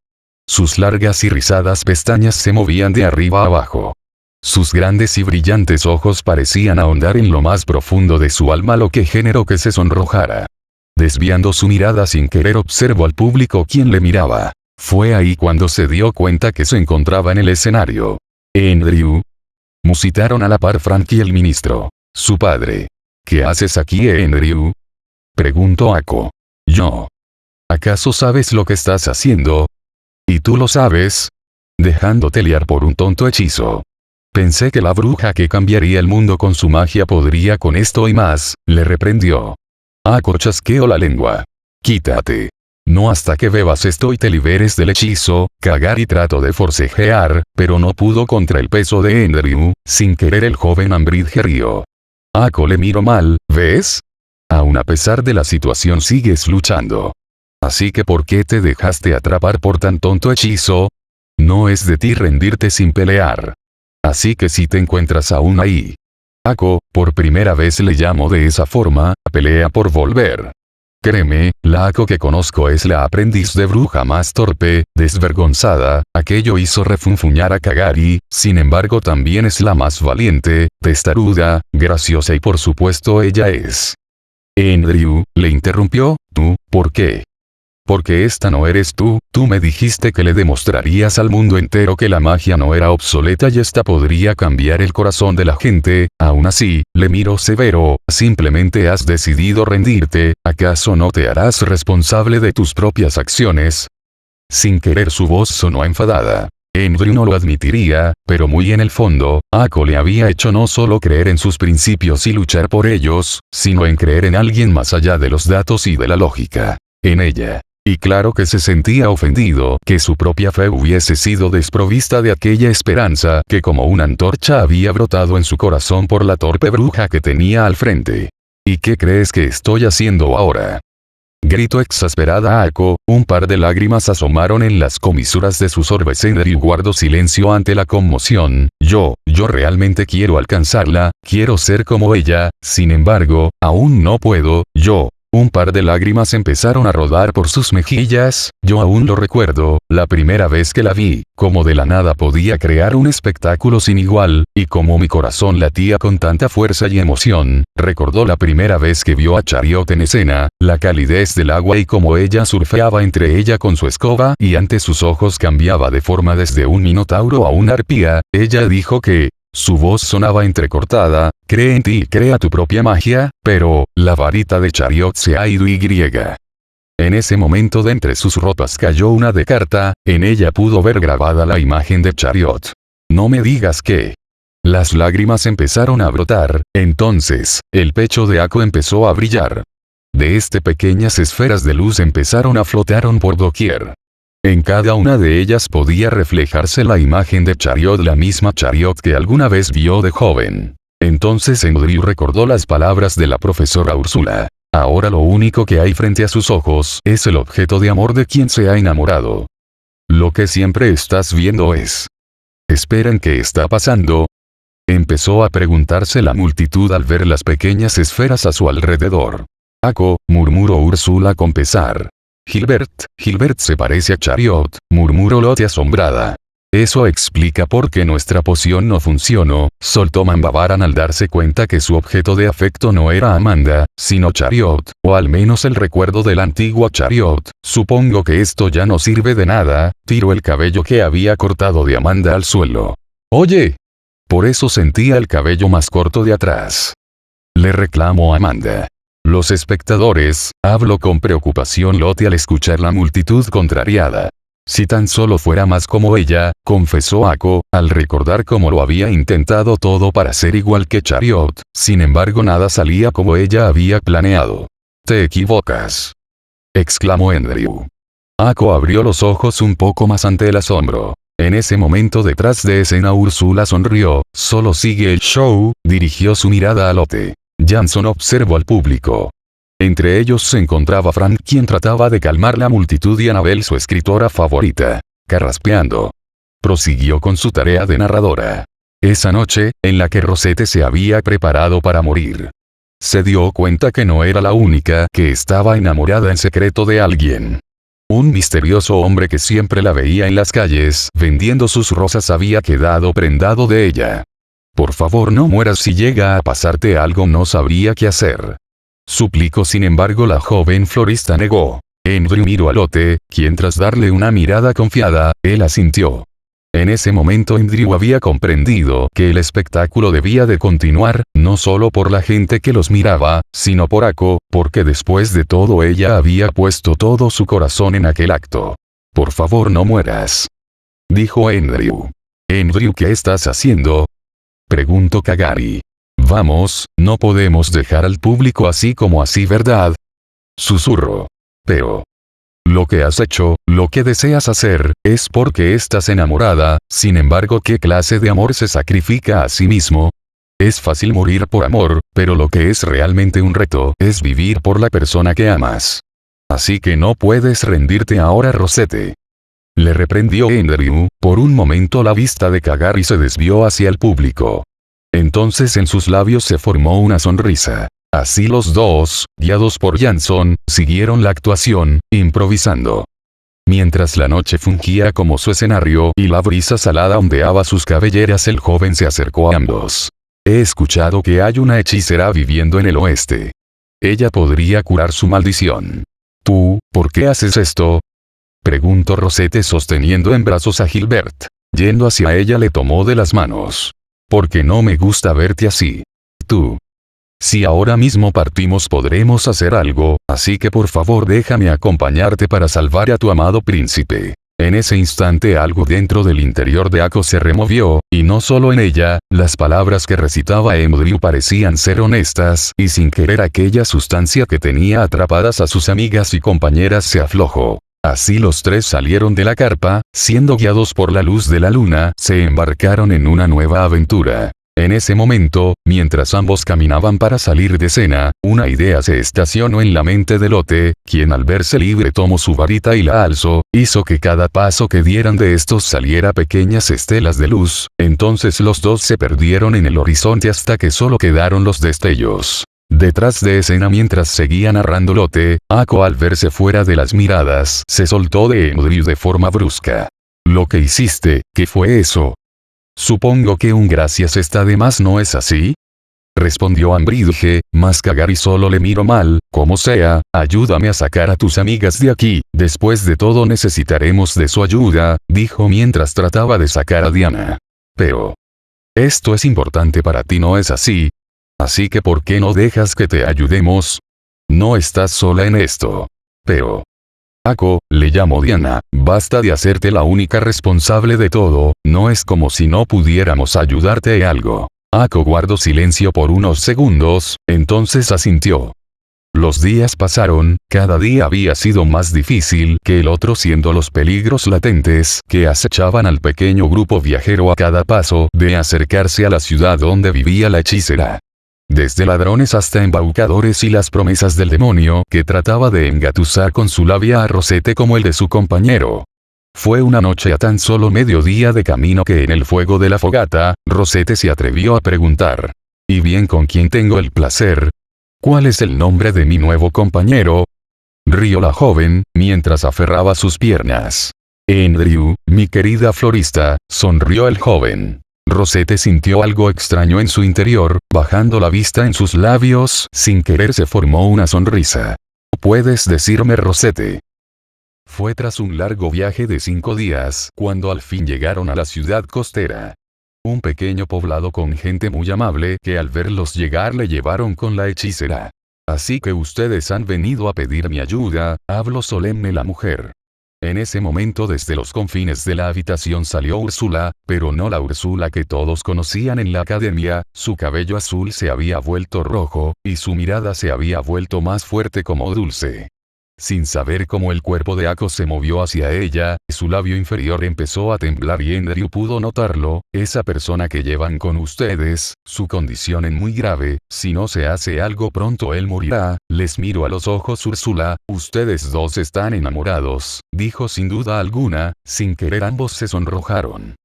Sus largas y rizadas pestañas se movían de arriba a abajo. Sus grandes y brillantes ojos parecían ahondar en lo más profundo de su alma, lo que generó que se sonrojara. Desviando su mirada sin querer observó al público quien le miraba. Fue ahí cuando se dio cuenta que se encontraba en el escenario. «Andrew», musitaron a la par Frank y el ministro. Su padre. «¿Qué haces aquí, Andrew?», preguntó Ako. «Yo. ¿Acaso sabes lo que estás haciendo? ¿Y tú lo sabes? Dejándote liar por un tonto hechizo. Pensé que la bruja que cambiaría el mundo con su magia podría con esto y más», le reprendió. Ako chasqueó la lengua. «Quítate. No hasta que bebas esto y te liberes del hechizo». Kagari trató de forcejear, pero no pudo contra el peso de Andrew. Sin querer el joven Ambridge rió. Ako le miró mal. «¿Ves? Aún a pesar de la situación sigues luchando. Así que ¿por qué te dejaste atrapar por tan tonto hechizo? No es de ti rendirte sin pelear. Así que si te encuentras aún ahí». Ako, por primera vez le llamo de esa forma, pelea por volver. Créeme, la Ako que conozco es la aprendiz de bruja más torpe, desvergonzada. Aquello hizo refunfuñar a Kagari. Sin embargo, también es la más valiente, testaruda, graciosa y por supuesto ella es. «Andrew», le interrumpió. «¿Tú? ¿Por qué?». «Porque esta no eres tú. Tú me dijiste que le demostrarías al mundo entero que la magia no era obsoleta y esta podría cambiar el corazón de la gente. Aún así», le miró severo, «simplemente has decidido rendirte. ¿Acaso no te harás responsable de tus propias acciones?». Sin querer su voz sonó enfadada. Andrew no lo admitiría, pero muy en el fondo, Ako le había hecho no solo creer en sus principios y luchar por ellos, sino en creer en alguien más allá de los datos y de la lógica. En ella. Y claro que se sentía ofendido que su propia fe hubiese sido desprovista de aquella esperanza que como una antorcha había brotado en su corazón por la torpe bruja que tenía al frente. ¿Y qué crees que estoy haciendo ahora? Gritó exasperada Ako, un par de lágrimas asomaron en las comisuras de sus orbes. Enryu guardó silencio ante la conmoción. Yo realmente quiero alcanzarla, quiero ser como ella, sin embargo, aún no puedo, Un par de lágrimas empezaron a rodar por sus mejillas, yo aún lo recuerdo, la primera vez que la vi, como de la nada podía crear un espectáculo sin igual, y como mi corazón latía con tanta fuerza y emoción, recordó la primera vez que vio a Chariot en escena, la calidez del agua y como ella surfeaba entre ella con su escoba y ante sus ojos cambiaba de forma desde un minotauro a una arpía, ella dijo que, su voz sonaba entrecortada, cree en ti y crea tu propia magia, pero, la varita de Chariot se ha ido y. En ese momento de entre sus ropas cayó una de carta, en ella pudo ver grabada la imagen de Chariot. No me digas que. Las lágrimas empezaron a brotar, entonces, el pecho de Ako empezó a brillar. De pequeñas esferas de luz empezaron a flotar por doquier. En cada una de ellas podía reflejarse la imagen de Chariot, la misma Chariot que alguna vez vio de joven. Entonces Enryu recordó las palabras de la profesora Úrsula. Ahora lo único que hay frente a sus ojos es el objeto de amor de quien se ha enamorado. Lo que siempre estás viendo es. ¿Esperan qué está pasando? Empezó a preguntarse la multitud al ver las pequeñas esferas a su alrededor. Ako, murmuró Úrsula con pesar. Gilbert se parece a Chariot, murmuró Lottie asombrada. Eso explica por qué nuestra poción no funcionó, soltó Manbavaran al darse cuenta que su objeto de afecto no era Amanda, sino Chariot, o al menos el recuerdo del antiguo Chariot. Supongo que esto ya no sirve de nada, tiró el cabello que había cortado de Amanda al suelo. Oye. Por eso sentía el cabello más corto de atrás. Le reclamó Amanda. Los espectadores, habló con preocupación Lottie al escuchar la multitud contrariada. Si tan solo fuera más como ella, confesó Ako, al recordar cómo lo había intentado todo para ser igual que Chariot, sin embargo nada salía como ella había planeado. Te equivocas. Exclamó Enryu. Ako abrió los ojos un poco más ante el asombro. En ese momento detrás de escena Úrsula sonrió, solo sigue el show, dirigió su mirada a Lottie. Jansson observó al público. Entre ellos se encontraba Frank, quien trataba de calmar la multitud, y Annabelle, su escritora favorita. Carraspeando. Prosiguió con su tarea de narradora. Esa noche, en la que Rosette se había preparado para morir. Se dio cuenta que no era la única que estaba enamorada en secreto de alguien. Un misterioso hombre que siempre la veía en las calles vendiendo sus rosas había quedado prendado de ella. Por favor no mueras, si llega a pasarte algo no sabría qué hacer. Suplicó, sin embargo la joven florista negó. Enryu miró a Lottie, quien tras darle una mirada confiada, él asintió. En ese momento Enryu había comprendido que el espectáculo debía de continuar, no solo por la gente que los miraba, sino por Ako, porque después de todo ella había puesto todo su corazón en aquel acto. Por favor no mueras. Dijo Enryu. Enryu, ¿qué estás haciendo? Preguntó Kagari. Vamos, no podemos dejar al público así como así, ¿verdad? Susurró. Pero. Lo que has hecho, lo que deseas hacer, es porque estás enamorada, sin embargo, ¿qué clase de amor se sacrifica a sí mismo? Es fácil morir por amor, pero lo que es realmente un reto es vivir por la persona que amas. Así que no puedes rendirte ahora, Rosette. Le reprendió Enryu. Por un momento la vista de Kagari se desvió hacia el público. Entonces en sus labios se formó una sonrisa. Así los dos, guiados por Jansson, siguieron la actuación, improvisando. Mientras la noche fungía como su escenario y la brisa salada ondeaba sus cabelleras, el joven se acercó a ambos. He escuchado que hay una hechicera viviendo en el oeste. Ella podría curar su maldición. ¿Tú, por qué haces esto? Preguntó Rosette sosteniendo en brazos a Gilbert. Yendo hacia ella le tomó de las manos. Porque no me gusta verte así. Tú. Si ahora mismo partimos podremos hacer algo, así que por favor déjame acompañarte para salvar a tu amado príncipe. En ese instante algo dentro del interior de Ako se removió, y no solo en ella, las palabras que recitaba Enryu parecían ser honestas, y sin querer aquella sustancia que tenía atrapadas a sus amigas y compañeras se aflojó. Así los tres salieron de la carpa, siendo guiados por la luz de la luna, se embarcaron en una nueva aventura. En ese momento, mientras ambos caminaban para salir de cena, una idea se estacionó en la mente de Lotte, quien al verse libre tomó su varita y la alzó, hizo que cada paso que dieran de estos saliera pequeñas estelas de luz, entonces los dos se perdieron en el horizonte hasta que solo quedaron los destellos. Detrás de escena mientras seguía narrando Lotte, Ako al verse fuera de las miradas se soltó de Andrew de forma brusca. «Lo que hiciste, ¿qué fue eso?» «Supongo que un gracias está de más, ¿no es así?», respondió Ambridge, mas Kagari solo le miró mal. «Como sea, ayúdame a sacar a tus amigas de aquí, después de todo necesitaremos de su ayuda», dijo mientras trataba de sacar a Diana. «Pero esto es importante para ti, ¿no es así? Así que ¿por qué no dejas que te ayudemos? No estás sola en esto». «Pero Ako», le llamó Diana, «basta de hacerte la única responsable de todo, no es como si no pudiéramos ayudarte en algo». Ako guardó silencio por unos segundos, entonces asintió. Los días pasaron, cada día había sido más difícil que el otro, siendo los peligros latentes que acechaban al pequeño grupo viajero a cada paso de acercarse a la ciudad donde vivía la hechicera. Desde ladrones hasta embaucadores y las promesas del demonio que trataba de engatusar con su labia a Rosette como el de su compañero. Fue una noche a tan solo mediodía de camino que en el fuego de la fogata, Rosette se atrevió a preguntar. «¿Y bien con quién tengo el placer? ¿Cuál es el nombre de mi nuevo compañero?», rió la joven, mientras aferraba sus piernas. «Andrew, mi querida florista», sonrió el joven. Rosette sintió algo extraño en su interior, bajando la vista en sus labios, sin querer se formó una sonrisa. «¿Puedes decirme, Rosette?». Fue tras un largo viaje de 5 días, cuando al fin llegaron a la ciudad costera. Un pequeño poblado con gente muy amable que al verlos llegar le llevaron con la hechicera. «Así que ustedes han venido a pedir mi ayuda», habló solemne la mujer. En ese momento desde los confines de la habitación salió Úrsula, pero no la Úrsula que todos conocían en la academia. Su cabello azul se había vuelto rojo, y su mirada se había vuelto más fuerte como dulce. Sin saber cómo el cuerpo de Ako se movió hacia ella, su labio inferior empezó a temblar y Andrew pudo notarlo. «Esa persona que llevan con ustedes, su condición es muy grave, si no se hace algo pronto él morirá». «Les miro a los ojos, Úrsula, ustedes dos están enamorados», dijo sin duda alguna. Sin querer ambos se sonrojaron.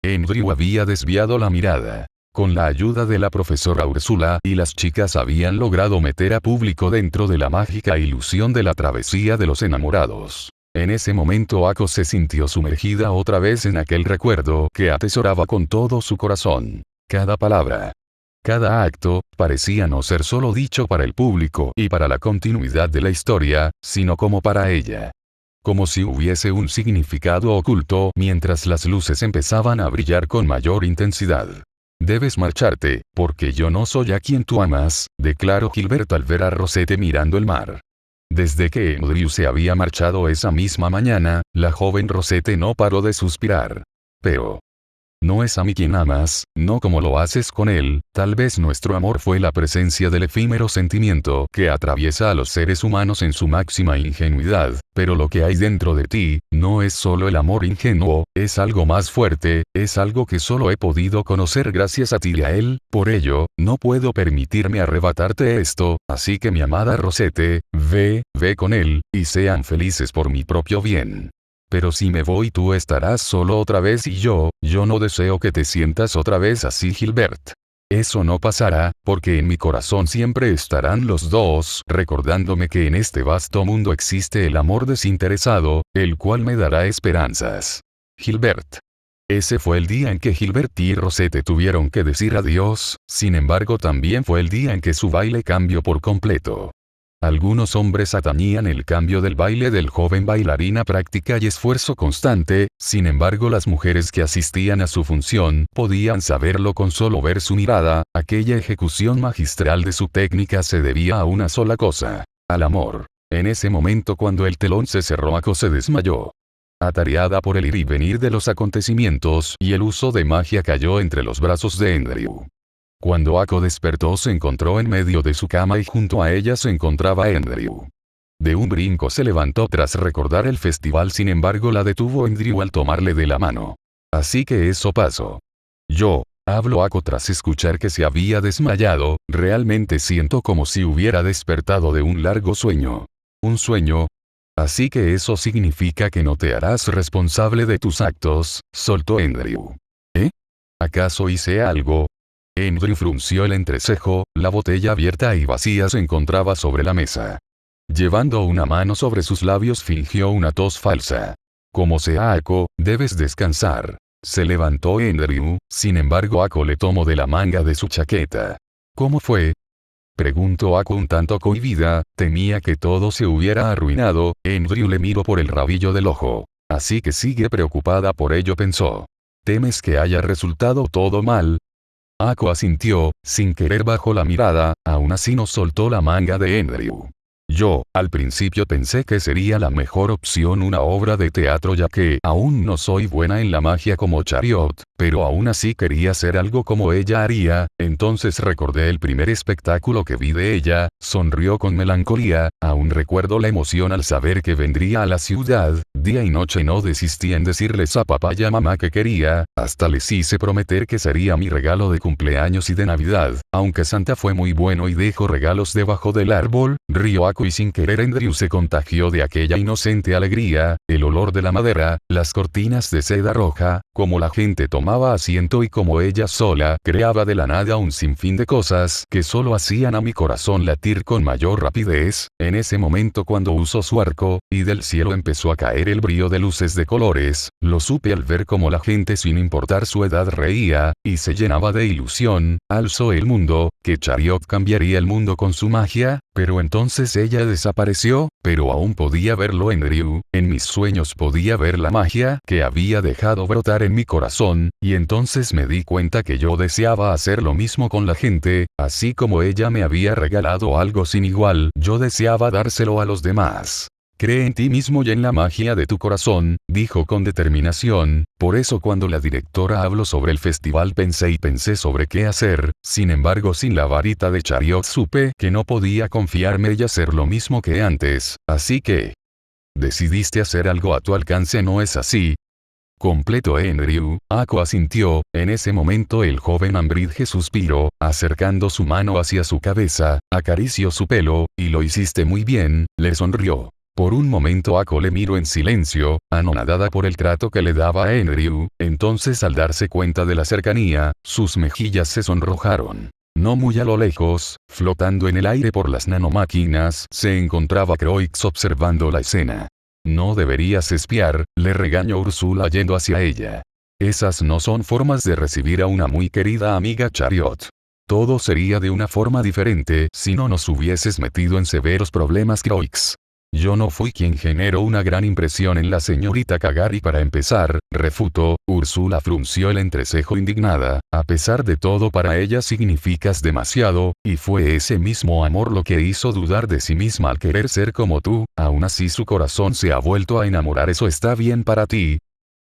Andrew había desviado la mirada. Con la ayuda de la profesora Úrsula y las chicas habían logrado meter a público dentro de la mágica ilusión de la travesía de los enamorados. En ese momento Ako se sintió sumergida otra vez en aquel recuerdo que atesoraba con todo su corazón. Cada palabra, cada acto, parecía no ser solo dicho para el público y para la continuidad de la historia, sino como para ella. Como si hubiese un significado oculto mientras las luces empezaban a brillar con mayor intensidad. «Debes marcharte, porque yo no soy a quien tú amas», declaró Gilbert al ver a Rosette mirando el mar. Desde que Andrew se había marchado esa misma mañana, la joven Rosette no paró de suspirar. «Pero no es a mí quien amas, no como lo haces con él. Tal vez nuestro amor fue la presencia del efímero sentimiento que atraviesa a los seres humanos en su máxima ingenuidad, pero lo que hay dentro de ti, no es solo el amor ingenuo, es algo más fuerte, es algo que solo he podido conocer gracias a ti y a él. Por ello, no puedo permitirme arrebatarte esto, así que mi amada Rosette, ve con él, y sean felices por mi propio bien. Pero si me voy tú estarás solo otra vez y yo no deseo que te sientas otra vez así, Gilbert. Eso no pasará, porque en mi corazón siempre estarán los dos, recordándome que en este vasto mundo existe el amor desinteresado, el cual me dará esperanzas. Gilbert». Ese fue el día en que Gilbert y Rosette tuvieron que decir adiós, sin embargo también fue el día en que su baile cambió por completo. Algunos hombres atañían el cambio del baile del joven bailarín a práctica y esfuerzo constante, sin embargo las mujeres que asistían a su función podían saberlo con solo ver su mirada. Aquella ejecución magistral de su técnica se debía a una sola cosa: al amor. En ese momento cuando el telón se cerró, Ako se desmayó. Atareada por el ir y venir de los acontecimientos y el uso de magia, cayó entre los brazos de Andrew. Cuando Ako despertó se encontró en medio de su cama y junto a ella se encontraba Andrew. De un brinco se levantó tras recordar el festival, sin embargo la detuvo Andrew al tomarle de la mano. «Así que eso pasó. Yo Habló Ako tras escuchar que se había desmayado, realmente siento como si hubiera despertado de un largo sueño. ¿Un sueño? Así que eso significa que no te harás responsable de tus actos, soltó Andrew. ¿Eh? ¿Acaso hice algo? Andrew frunció el entrecejo, la botella abierta y vacía se encontraba sobre la mesa. Llevando una mano sobre sus labios fingió una tos falsa. Como sea Ako, debes descansar. Se levantó Andrew, sin embargo Ako le tomó de la manga de su chaqueta. ¿Cómo fue? Preguntó Ako un tanto cohibida, temía que todo se hubiera arruinado. Andrew le miró por el rabillo del ojo. Así que sigue preocupada por ello, pensó. ¿Temes que haya resultado todo mal? Ako asintió, sin querer bajó la mirada, aún así no soltó la manga de Andrew. Yo, al principio pensé que sería la mejor opción una obra de teatro ya que aún no soy buena en la magia como Chariot, pero aún así quería hacer algo como ella haría, entonces recordé el primer espectáculo que vi de ella, sonrió con melancolía, aún recuerdo la emoción al saber que vendría a la ciudad, día y noche no desistí en decirles a papá y a mamá que quería, hasta les hice prometer que sería mi regalo de cumpleaños y de Navidad, aunque Santa fue muy bueno y dejó regalos debajo del árbol, rió Ako y sin querer Andrew se contagió de aquella inocente alegría, el olor de la madera, las cortinas de seda roja, como la gente tomaba asiento y como ella sola creaba de la nada un sinfín de cosas que solo hacían a mi corazón latir con mayor rapidez, en ese momento cuando usó su arco, y del cielo empezó a caer el brillo de luces de colores, lo supe al ver como la gente sin importar su edad reía, y se llenaba de ilusión, alzó el mundo, que Chariot cambiaría el mundo con su magia, pero entonces ella desapareció, pero aún podía verlo en Andrew, en mis sueños podía ver la magia que había dejado brotar en mi corazón, y entonces me di cuenta que yo deseaba hacer lo mismo con la gente, así como ella me había regalado algo sin igual, yo deseaba dárselo a los demás. Cree en ti mismo y en la magia de tu corazón, dijo con determinación, por eso cuando la directora habló sobre el festival pensé sobre qué hacer, sin embargo sin la varita de Chariot supe que no podía confiarme y hacer lo mismo que antes, así que... ¿Decidiste hacer algo a tu alcance, no es así? Completó Andrew. Ako asintió, en ese momento el joven Ambridge suspiró, acercando su mano hacia su cabeza, acarició su pelo, y lo hiciste muy bien, le sonrió. Por un momento Ako le miró en silencio, anonadada por el trato que le daba a Andrew, entonces al darse cuenta de la cercanía, sus mejillas se sonrojaron. No muy a lo lejos, flotando en el aire por las nanomáquinas, se encontraba Croix observando la escena. No deberías espiar, le regañó Úrsula yendo hacia ella. Esas no son formas de recibir a una muy querida amiga Chariot. Todo sería de una forma diferente si no nos hubieses metido en severos problemas, Croix. Yo no fui quien generó una gran impresión en la señorita Kagari para empezar, refutó. Úrsula frunció el entrecejo indignada, a pesar de todo para ella significas demasiado, y fue ese mismo amor lo que hizo dudar de sí misma al querer ser como tú, aún así su corazón se ha vuelto a enamorar, ¿eso está bien para ti?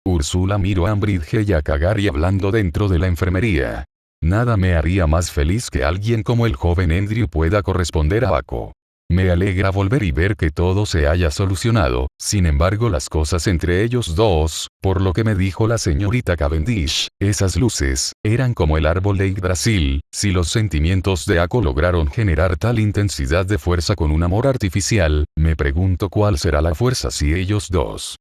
Úrsula miró a Ambridge y a Kagari hablando dentro de la enfermería. Nada me haría más feliz que alguien como el joven Andrew pueda corresponder a Ako. Me alegra volver y ver que todo se haya solucionado, sin embargo las cosas entre ellos dos, por lo que me dijo la señorita Cavendish, esas luces, eran como el árbol de Yggdrasil, si los sentimientos de Ako lograron generar tal intensidad de fuerza con un amor artificial, me pregunto cuál será la fuerza si ellos dos.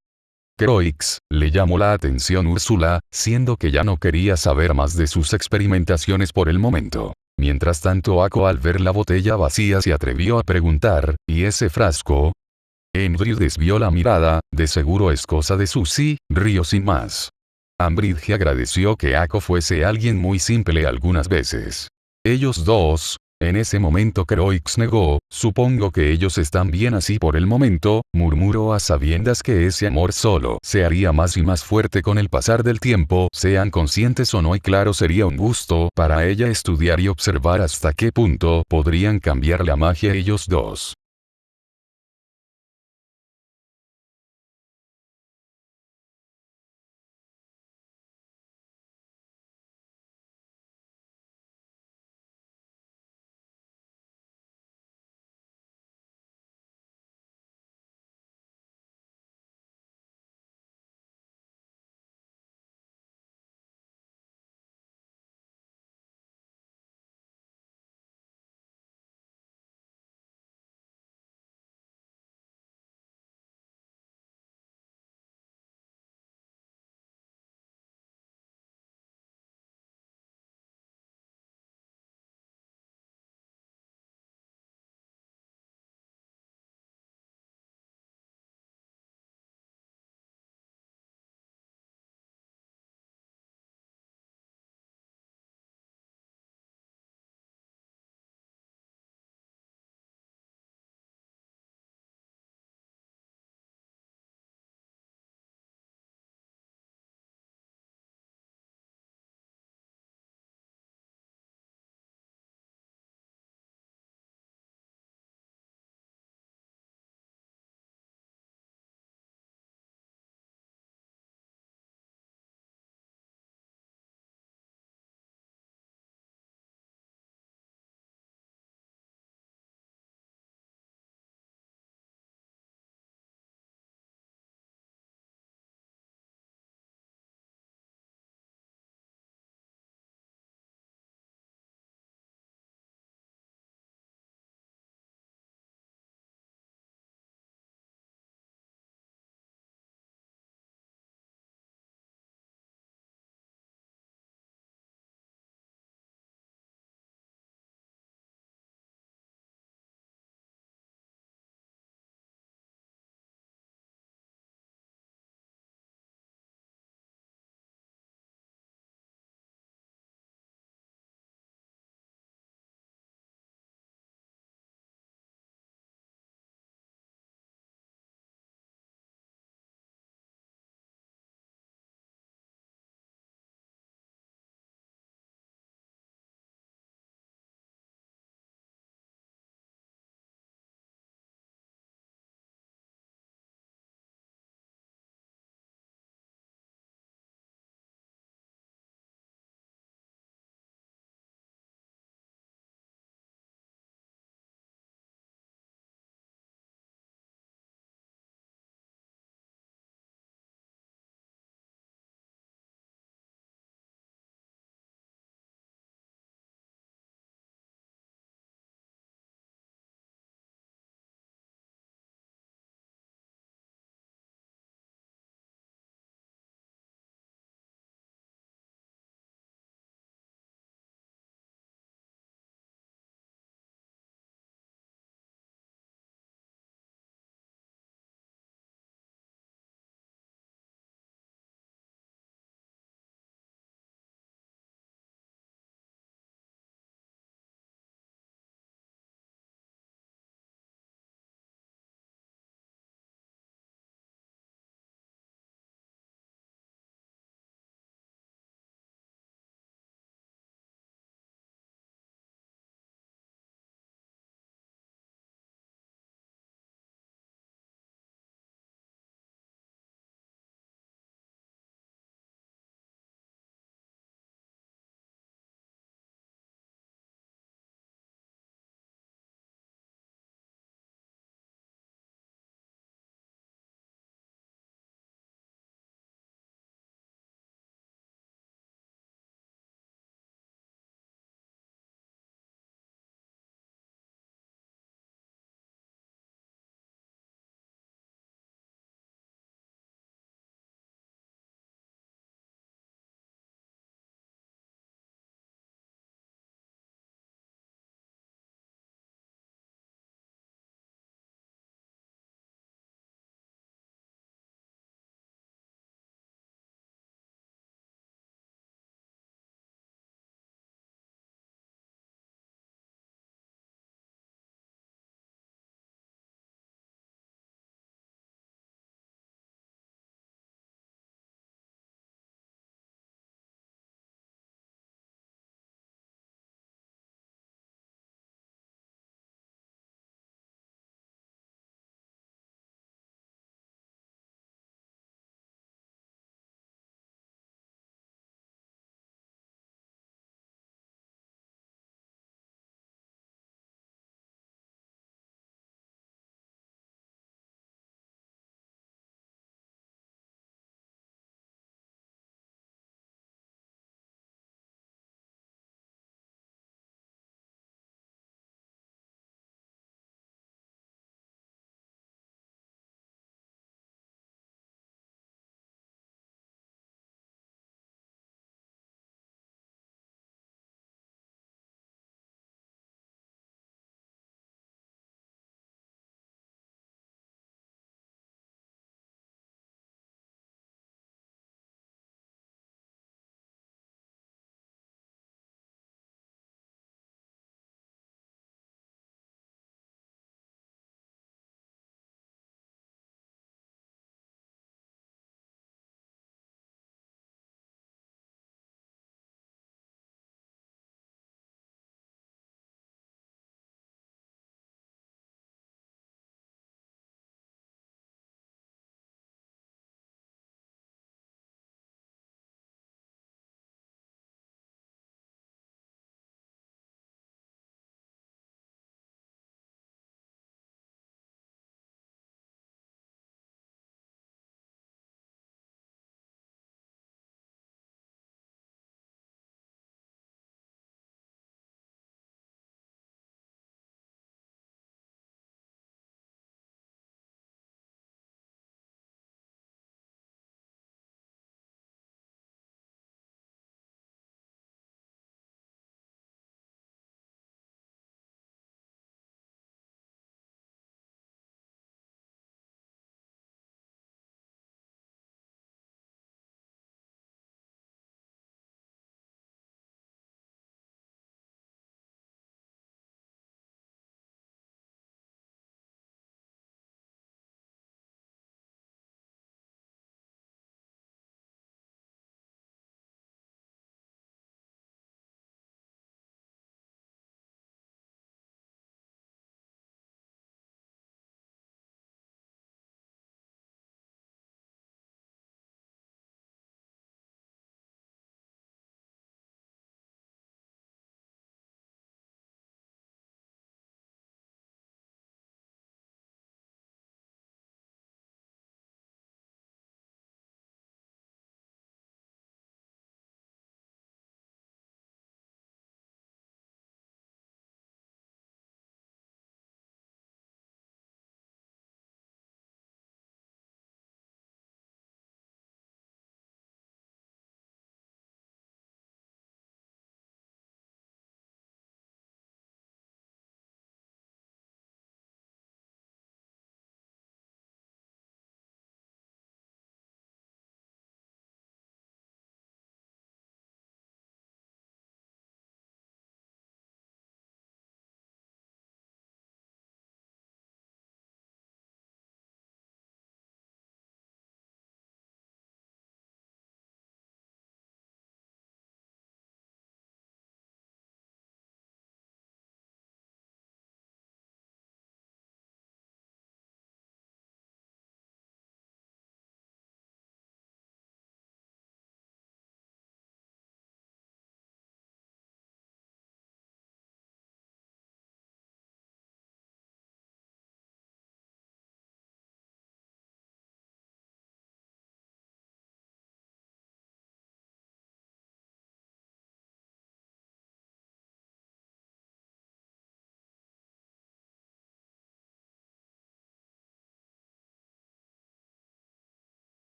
Croix, le llamó la atención Úrsula, siendo que ya no quería saber más de sus experimentaciones por el momento. Mientras tanto Ako al ver la botella vacía se atrevió a preguntar, ¿y ese frasco? Andrew desvió la mirada, de seguro es cosa de Susie, rió sin más. Ambridge agradeció que Ako fuese alguien muy simple algunas veces. Ellos dos, en ese momento Croix negó, supongo que ellos están bien así por el momento, murmuró a sabiendas que ese amor solo se haría más y más fuerte con el pasar del tiempo, sean conscientes o no, y claro sería un gusto para ella estudiar y observar hasta qué punto podrían cambiar la magia ellos dos.